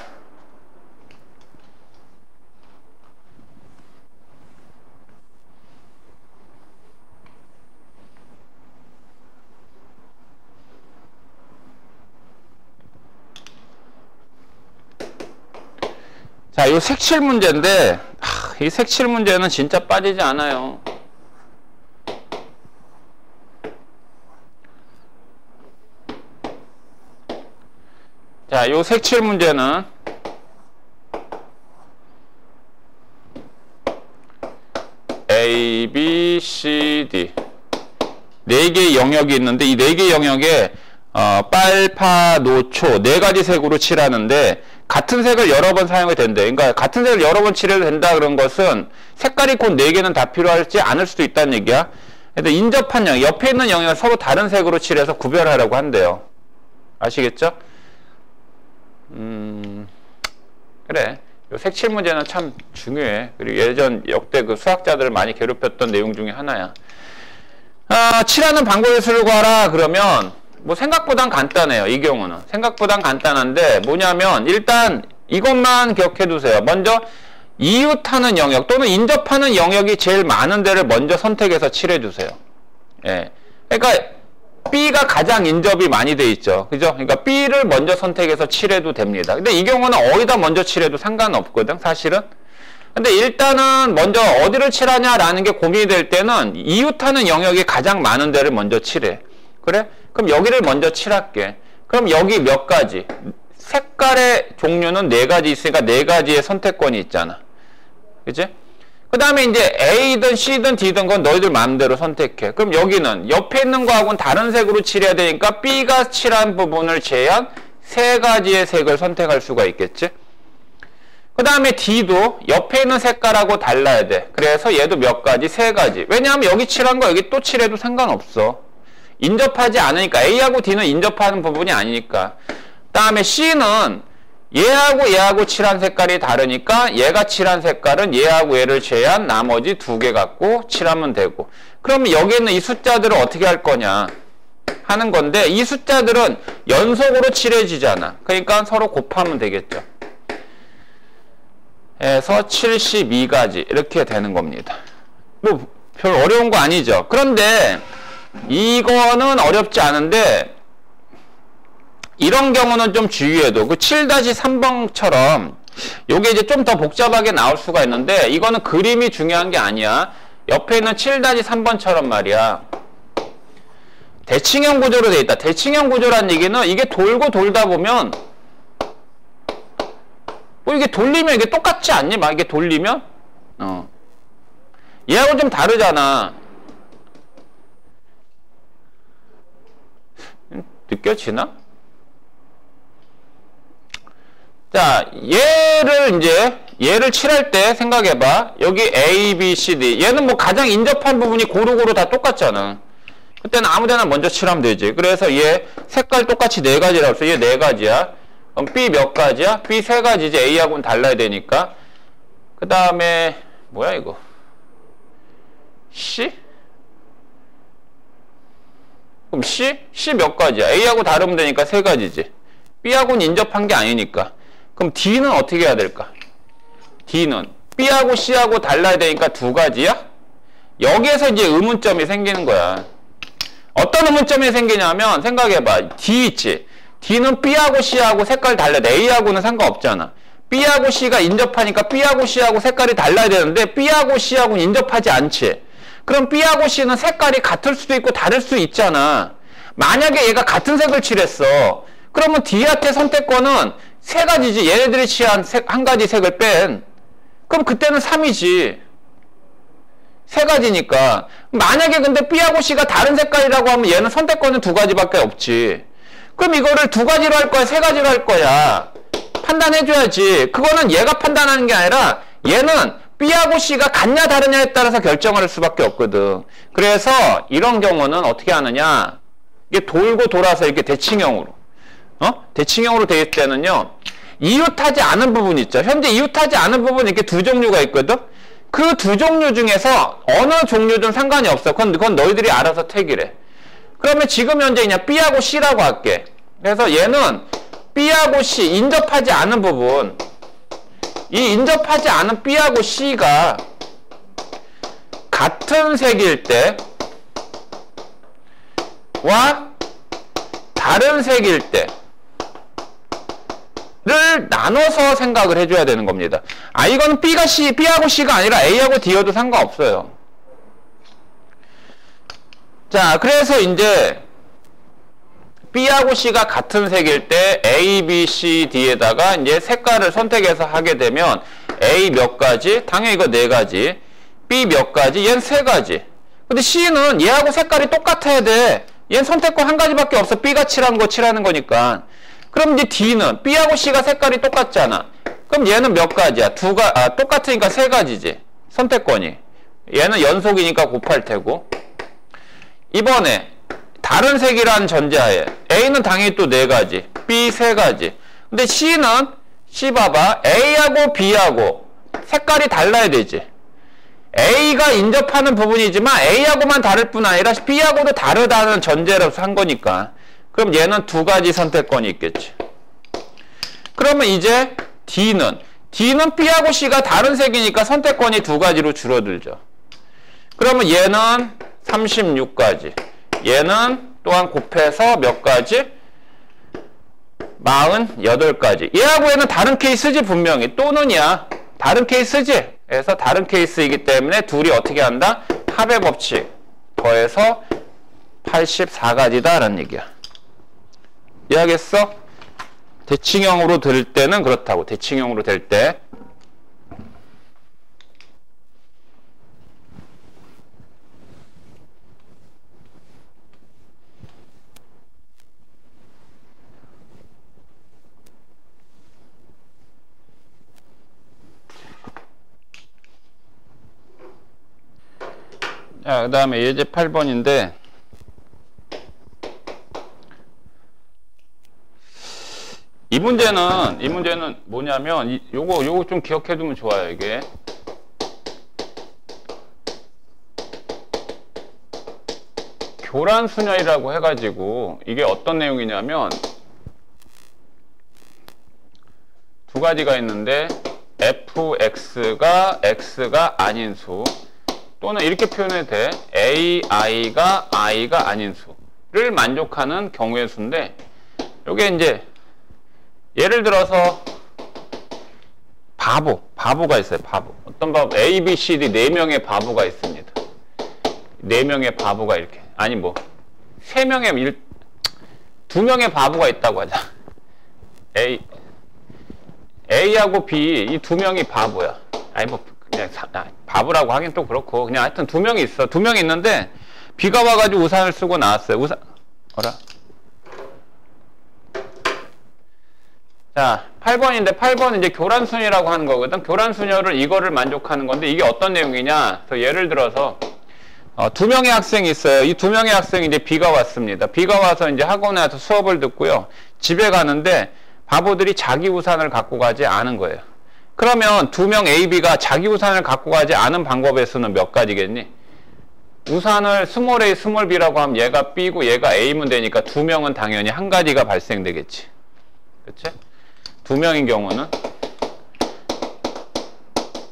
자, 이 색칠 문제인데, 이 색칠 문제는 진짜 빠지지 않아요. 자, 이 색칠 문제는 A, B, C, D 4개의 영역이 있는데 이 4개의 영역에 빨파, 노초 4가지 색으로 칠하는데 같은 색을 여러 번 사용이 된대. 그러니까 같은 색을 여러 번 칠해도 된다 그런 것은 색깔이 곧 4개는 다 필요하지 않을 수도 있다는 얘기야. 근데 인접한 영역, 옆에 있는 영역을 서로 다른 색으로 칠해서 구별하라고 한대요. 아시겠죠? 그래. 요 색칠 문제는 참 중요해. 그리고 예전 역대 그 수학자들을 많이 괴롭혔던 내용 중에 하나야. 칠하는 방법을 수고하라 그러면 뭐 생각보단 간단해요. 이 경우는 생각보단 간단한데 뭐냐면 일단 이것만 기억해 두세요. 먼저 이웃하는 영역 또는 인접하는 영역이 제일 많은 데를 먼저 선택해서 칠해 주세요. 예. 그러니까 B가 가장 인접이 많이 돼 있죠. 그죠? 그러니까 B를 먼저 선택해서 칠해도 됩니다. 근데 이 경우는 어디다 먼저 칠해도 상관없거든, 사실은. 근데 일단은 먼저 어디를 칠하냐라는 게 고민이 될 때는 이웃하는 영역이 가장 많은 데를 먼저 칠해. 그래? 그럼 여기를 먼저 칠할게. 그럼 여기 몇 가지? 색깔의 종류는 4가지 있으니까 4가지의 선택권이 있잖아. 그치? 그 다음에 이제 A든 C든 D든 건 너희들 마음대로 선택해. 그럼 여기는 옆에 있는 거하고는 다른 색으로 칠해야 되니까 B가 칠한 부분을 제한 3가지의 색을 선택할 수가 있겠지? 그 다음에 D도 옆에 있는 색깔하고 달라야 돼. 그래서 얘도 몇 가지? 3가지. 왜냐하면 여기 칠한 거 여기 또 칠해도 상관없어. 인접하지 않으니까. A하고 D는 인접하는 부분이 아니니까. 그 다음에 C는 얘하고 칠한 색깔이 다르니까 얘가 칠한 색깔은 얘하고 얘를 제한 나머지 2개 갖고 칠하면 되고. 그러면 여기 있는 이 숫자들을 어떻게 할 거냐 하는 건데 이 숫자들은 연속으로 칠해지잖아. 그러니까 서로 곱하면 되겠죠. 해서 72가지 이렇게 되는 겁니다. 뭐 별 어려운 거 아니죠. 그런데 이거는 어렵지 않은데 이런 경우는 좀 주의해도 그 7-3번처럼 요게 이제 좀 더 복잡하게 나올 수가 있는데 이거는 그림이 중요한 게 아니야. 옆에 있는 7-3번처럼 말이야. 대칭형 구조로 돼 있다. 대칭형 구조란 얘기는 이게 돌고 돌다 보면 뭐 이게 돌리면 이게 똑같지 않니? 막 이게 돌리면 얘하고 좀 다르잖아. 느껴지나? 자, 얘를 칠할 때 생각해봐. 여기 A, B, C, D. 얘는 뭐 가장 인접한 부분이 고루고루 다 똑같잖아. 그때는 아무데나 먼저 칠하면 되지. 그래서 얘 색깔 똑같이 4가지라고 했어. 얘 4가지야. 그럼 B 몇 가지야? B 3가지지. A하고는 달라야 되니까. 그 다음에 뭐야 이거? C? 그럼 C 몇 가지야? A하고 다르면 되니까 3가지지. B하고는 인접한 게 아니니까. 그럼 D는 어떻게 해야 될까? D는 B하고 C하고 달라야 되니까 2가지야? 여기에서 이제 의문점이 생기는 거야. 어떤 의문점이 생기냐면 생각해봐. D 있지? D는 B하고 C하고 색깔 달라야 돼. A하고는 상관없잖아. B하고 C가 인접하니까 B하고 C하고 색깔이 달라야 되는데 B하고 C하고는 인접하지 않지. 그럼 B하고 C는 색깔이 같을 수도 있고 다를 수 있잖아. 만약에 얘가 같은 색을 칠했어. 그러면 D한테 선택권은 3가지지. 얘네들이 칠한 한 가지 색을 뺀. 그럼 그때는 3이지. 3가지니까. 만약에 근데 B하고 C가 다른 색깔이라고 하면 얘는 선택권은 2가지밖에 없지. 그럼 이거를 2가지로 할 거야? 3가지로 할 거야? 판단해줘야지. 그거는 얘가 판단하는 게 아니라 얘는 B하고 C가 같냐 다르냐에 따라서 결정할 수밖에 없거든. 그래서 이런 경우는 어떻게 하느냐. 이게 돌고 돌아서 이렇게 대칭형으로. 대칭형으로 되어 있을 때는요. 이웃하지 않은 부분 있죠. 현재 이웃하지 않은 부분 이렇게 2 종류가 있거든. 그 두 종류 중에서 어느 종류든 상관이 없어. 그건 너희들이 알아서 택이래. 그러면 지금 현재 그냥 B하고 C라고 할게. 그래서 얘는 B하고 C, 인접하지 않은 부분, 이 인접하지 않은 B하고 C가 같은 색일 때와 다른 색일 때를 나눠서 생각을 해줘야 되는 겁니다. 아, 이거는 B하고 C가 아니라 A하고 D여도 상관없어요. 자, 그래서 이제 B하고 C가 같은 색일 때 A, B, C, D에다가 이제 색깔을 선택해서 하게 되면 A 몇 가지, 당연히 이거 네 가지, B 몇 가지, 얘는 세 가지. 근데 C는 얘하고 색깔이 똑같아야 돼. 얘는 선택권 한 가지밖에 없어. B가 칠한 거 칠하는 거니까. 그럼 이제 D는 B하고 C가 색깔이 똑같잖아. 그럼 얘는 몇 가지야? 똑같으니까 세 가지지. 선택권이. 얘는 연속이니까 곱할 테고. 이번에 다른 색이라는 전제하에 A는 당연히 또 네 가지, B 세 가지. 근데 C는 C 봐봐. A하고 B하고 색깔이 달라야 되지. A가 인접하는 부분이지만 A하고만 다를 뿐 아니라 B하고도 다르다는 전제로서 한 거니까. 그럼 얘는 두 가지 선택권이 있겠지. 그러면 이제 D는 B하고 C가 다른 색이니까 선택권이 두 가지로 줄어들죠. 그러면 얘는 36가지. 얘는 또한 곱해서 몇 가지? 48가지. 얘하고 얘는 다른 케이스지 분명히. 또는이야. 다른 케이스지. 그래서 다른 케이스이기 때문에 둘이 어떻게 한다? 합의 법칙. 더해서 84가지다 라는 얘기야. 이해하겠어? 대칭형으로 될 때는 그렇다고. 대칭형으로 될 때. 자, 그 다음에 예제 8번인데 이 문제는 뭐냐면 요거 좀 기억해 두면 좋아요. 이게 교란수녀이라고 해가지고 이게 어떤 내용이냐면 두 가지가 있는데 fx가 x가 아닌 수 또는 이렇게 표현해도 돼. ai가 i가 아닌 수를 만족하는 경우의 수인데 요게 이제 예를 들어서 바보가 있어요. 바보. 어떤 바보? A, B, C, D 4명의 바보가 있습니다. 4명의 바보가 이렇게. 아니 뭐 2명의 바보가 있다고 하자. A하고 B 이 두 명이 바보야. 아니 뭐 그냥 바보라고 하긴 또 그렇고 그냥 하여튼 두 명이 있어. 두 명이 있는데 비가 와가지고 우산을 쓰고 나왔어요. 자, 8번인데 8번은 이제 교란수녀라고 하는 거거든. 교란수녀를 이거를 만족하는 건데 이게 어떤 내용이냐. 예를 들어서 두 명의 학생이 있어요. 이 두 명의 학생이 이제 비가 왔습니다. 비가 와서 이제 학원에 와서 수업을 듣고요. 집에 가는데 바보들이 자기 우산을 갖고 가지 않은 거예요. 그러면 두 명 A, B가 자기 우산을 갖고 가지 않은 방법의 수는 몇 가지겠니? 우산을 스몰 A, 스몰 B라고 하면 얘가 B고 얘가 A면 되니까 두 명은 당연히 한 가지가 발생되겠지. 그치? 두 명인 경우는.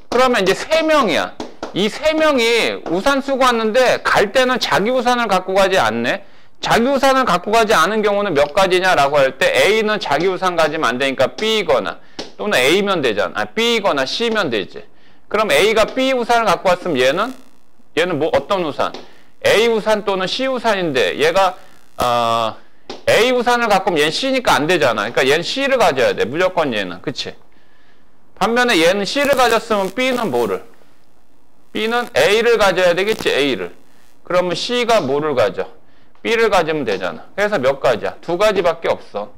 그러면 이제 세 명이야. 이 세 명이 우산 쓰고 왔는데 갈 때는 자기 우산을 갖고 가지 않네. 자기 우산을 갖고 가지 않은 경우는 몇 가지냐라고 할 때 A는 자기 우산 가지면 안 되니까 B거나 또는 A면 되잖아. B거나 C면 되지. 그럼 A가 B 우산을 갖고 왔으면 얘는 뭐 어떤 우산? A 우산 또는 C 우산인데 얘가 A 우산을 갖고 오면 얘는 C니까 안 되잖아. 그러니까 얘는 C를 가져야 돼. 무조건 얘는. 그치? 반면에 얘는 C를 가졌으면 B는 뭐를? B는 A를 가져야 되겠지. A를. 그러면 C가 뭐를 가져? B를 가지면 되잖아. 그래서 몇 가지야? 두 가지밖에 없어.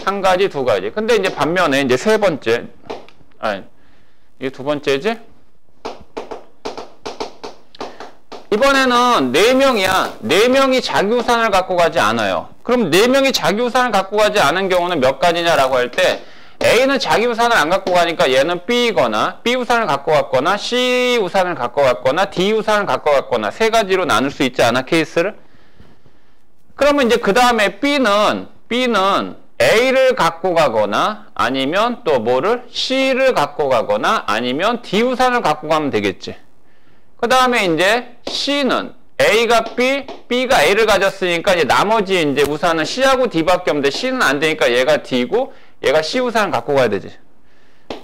한 가지, 두 가지. 근데 이제 반면에 이제 세 번째. 아니, 이게 두 번째지? 이번에는 4명이야. 4명이 자기 우산을 갖고 가지 않아요. 그럼 4명이 자기 우산을 갖고 가지 않은 경우는 몇 가지냐라고 할 때 A는 자기 우산을 안 갖고 가니까 얘는 B이거나 B 우산을 갖고 갔거나 C 우산을 갖고 갔거나 D 우산을 갖고 갔거나 세 가지로 나눌 수 있지 않아, 케이스를? 그러면 이제 그 다음에 B는 A를 갖고 가거나 아니면 또 뭐를? C를 갖고 가거나 아니면 D 우산을 갖고 가면 되겠지. 그 다음에 이제 C는 A가 B, B가 A를 가졌으니까 이제 나머지 이제 우산은 C하고 D밖에 없는데 C는 안 되니까 얘가 D고 얘가 C 우산을 갖고 가야 되지.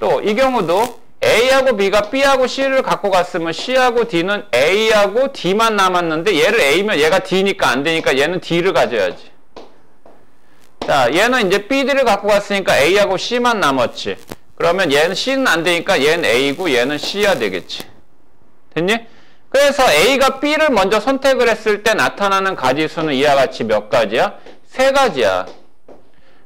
또 이 경우도 A하고 B가 B하고 C를 갖고 갔으면 C하고 D는 A하고 D만 남았는데 얘를 A면 얘가 D니까 안 되니까 얘는 D를 가져야지. 자, 얘는 이제 B, D를 갖고 갔으니까 A하고 C만 남았지. 그러면 얘는 C는 안 되니까 얘는 A고 얘는 C야 되겠지. 됐니? 그래서 A가 B를 먼저 선택을 했을 때 나타나는 가지수는 이와 같이 몇 가지야? 세 가지야.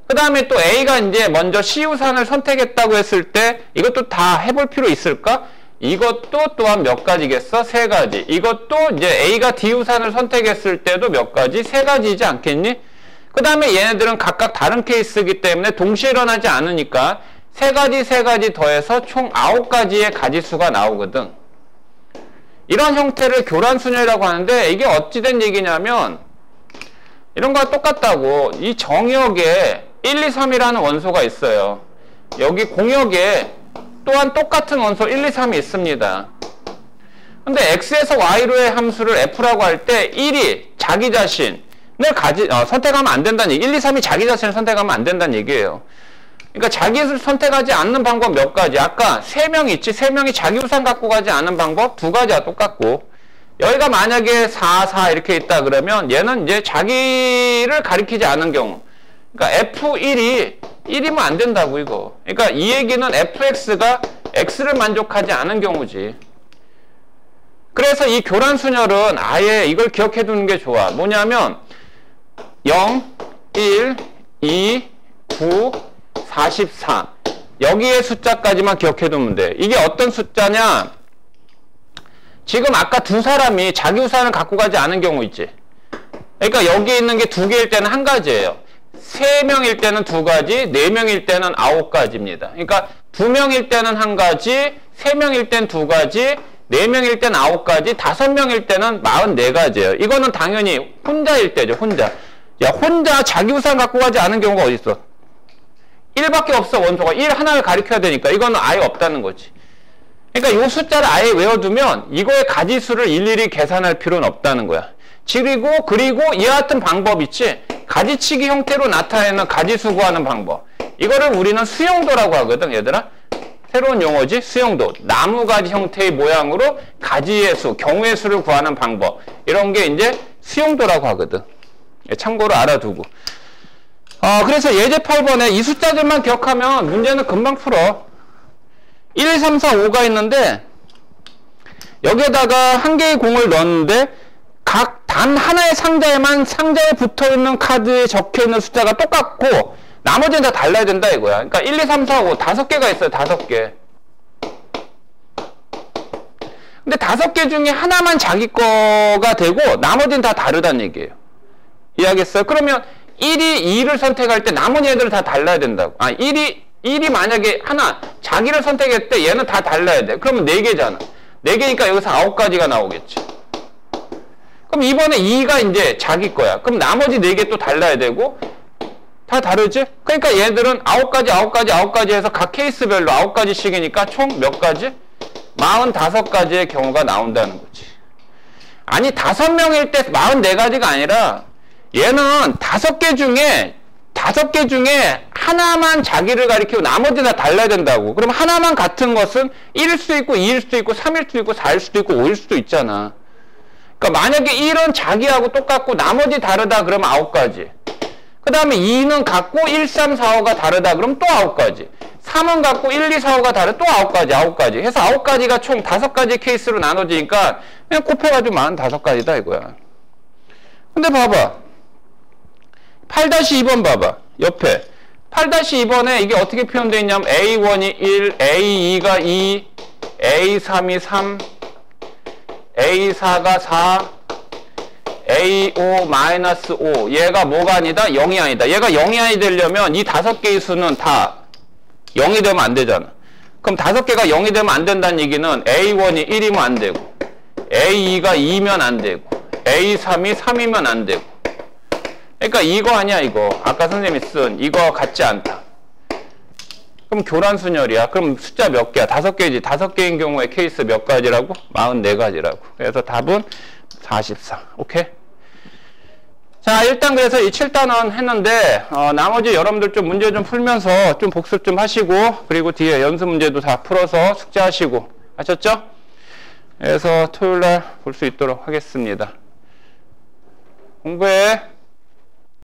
그 다음에 또 A가 이제 먼저 C 우산을 선택했다고 했을 때 이것도 다 해볼 필요 있을까? 이것도 또한 몇 가지겠어? 세 가지. 이것도 이제 A가 D 우산을 선택했을 때도 몇 가지? 세 가지이지 않겠니? 그 다음에 얘네들은 각각 다른 케이스이기 때문에 동시에 일어나지 않으니까 세 가지 더해서 총 9가지의 가지수가 나오거든. 이런 형태를 교란순열이라고 하는데 이게 어찌된 얘기냐면 이런 거와 똑같다고. 이 정역에 1, 2, 3이라는 원소가 있어요. 여기 공역에 또한 똑같은 원소 1, 2, 3이 있습니다. 근데 x에서 y로의 함수를 f라고 할 때 1이 자기 자신을 선택하면 안 된다는 얘기. 1, 2, 3이 자기 자신을 선택하면 안 된다는 얘기예요. 그러니까 자기를 선택하지 않는 방법 몇 가지. 아까 3명 있지. 3명이 자기 우산 갖고 가지 않은 방법 2가지가 똑같고, 여기가 만약에 4, 4 이렇게 있다 그러면 얘는 이제 자기를 가리키지 않은 경우, 그러니까 F1이면 안 된다고 이거. 그러니까 이 얘기는 fx가 x를 만족하지 않은 경우지. 그래서 이 교란순열은 아예 이걸 기억해 두는 게 좋아. 뭐냐면 0, 1, 2, 9, 44 여기의 숫자까지만 기억해 두면 돼. 이게 어떤 숫자냐? 지금 아까 두 사람이 자기 우산을 갖고 가지 않은 경우 있지. 그러니까 여기 있는 게 2개일 때는 1가지예요. 3명일 때는 2가지, 4명일 때는 9가지입니다. 그러니까 2명일 때는 1가지, 3명일 때는 2가지, 4명일 때는 9가지, 5명일 때는 44가지예요. 이거는 당연히 혼자일 때죠. 혼자 자기 우산 갖고 가지 않은 경우가 어디 있어? 1밖에 없어. 원소가 1 하나를 가리켜야 되니까 이거는 아예 없다는 거지. 그러니까 이 숫자를 아예 외워두면 이거의 가지수를 일일이 계산할 필요는 없다는 거야. 그리고 이와 같은 방법 있지. 가지치기 형태로 나타내는 가지수 구하는 방법. 이거를 우리는 수용도라고 하거든, 얘들아. 새로운 용어지, 수용도. 나무가지 형태의 모양으로 가지의 수, 경우의 수를 구하는 방법. 이런 게 이제 수용도라고 하거든. 참고로 알아두고. 그래서 예제 8번에 이 숫자들만 기억하면 문제는 금방 풀어. 1, 3, 4, 5가 있는데 여기에다가 한 개의 공을 넣었는데 각 단 하나의 상자에 붙어있는 카드에 적혀있는 숫자가 똑같고 나머지는 다 달라야 된다 이거야. 그러니까 1, 2, 3, 4, 5 5개가 있어요. 5개. 근데 5개 중에 하나만 자기 거가 되고 나머지는 다 다르다는 얘기예요. 이해하겠어요? 그러면 1이 2를 선택할 때 나머지 애들은 다 달라야 된다고. 1이 만약에 하나 자기를 선택했을 때 얘는 다 달라야 돼. 그러면 4개잖아. 4개니까 여기서 9가지가 나오겠지. 그럼 이번에 2가 이제 자기 거야. 그럼 나머지 4개 또 달라야 되고 다 다르지? 그러니까 얘들은 9가지 해서 각 케이스별로 9가지씩이니까 총 몇 가지? 45가지의 경우가 나온다는 거지. 아니 5명일 때 44가지가 아니라 얘는 5개 중에 하나만 자기를 가리키고 나머지 다 달라야 된다고. 그럼 하나만 같은 것은 1일 수도 있고 2일 수도 있고 3일 수도 있고 4일 수도 있고 5일 수도 있잖아. 그러니까 만약에 1은 자기하고 똑같고 나머지 다르다 그러면 9가지. 그 다음에 2는 같고 1, 3, 4, 5가 다르다 그러면 또 9가지. 3은 같고 1, 2, 4, 5가 다르다 또 9가지. 해서 9가지가 총 5가지 케이스로 나눠지니까 그냥 곱해가지고 45가지다 이거야. 근데 봐봐. 8-2번 봐봐. 옆에 8-2번에 이게 어떻게 표현되어 있냐면 A1이 1, A2가 2, A3이 3, A4가 4, A5-5 얘가 뭐가 아니다? 0이 아니다. 얘가 0이 아니 되려면 이 5개의 수는 다 0이 되면 안 되잖아. 그럼 5개가 0이 되면 안 된다는 얘기는 A1이 1이면 안 되고, A2가 2면 안 되고, A3이 3이면 안 되고. 그러니까 이거 아니야, 이거. 아까 선생님이 쓴 이거 같지 않다. 그럼 교란순열이야. 그럼 숫자 몇 개야? 5개지. 5개인 경우에 케이스 몇 가지라고? 44가지라고. 그래서 답은 44. 오케이? 자, 일단 그래서 이 7단원 했는데, 나머지 여러분들 좀 문제 좀 풀면서 좀 복습 좀 하시고, 그리고 뒤에 연습 문제도 다 풀어서 숙제하시고, 아셨죠? 그래서 토요일 날 볼 수 있도록 하겠습니다. 공부해.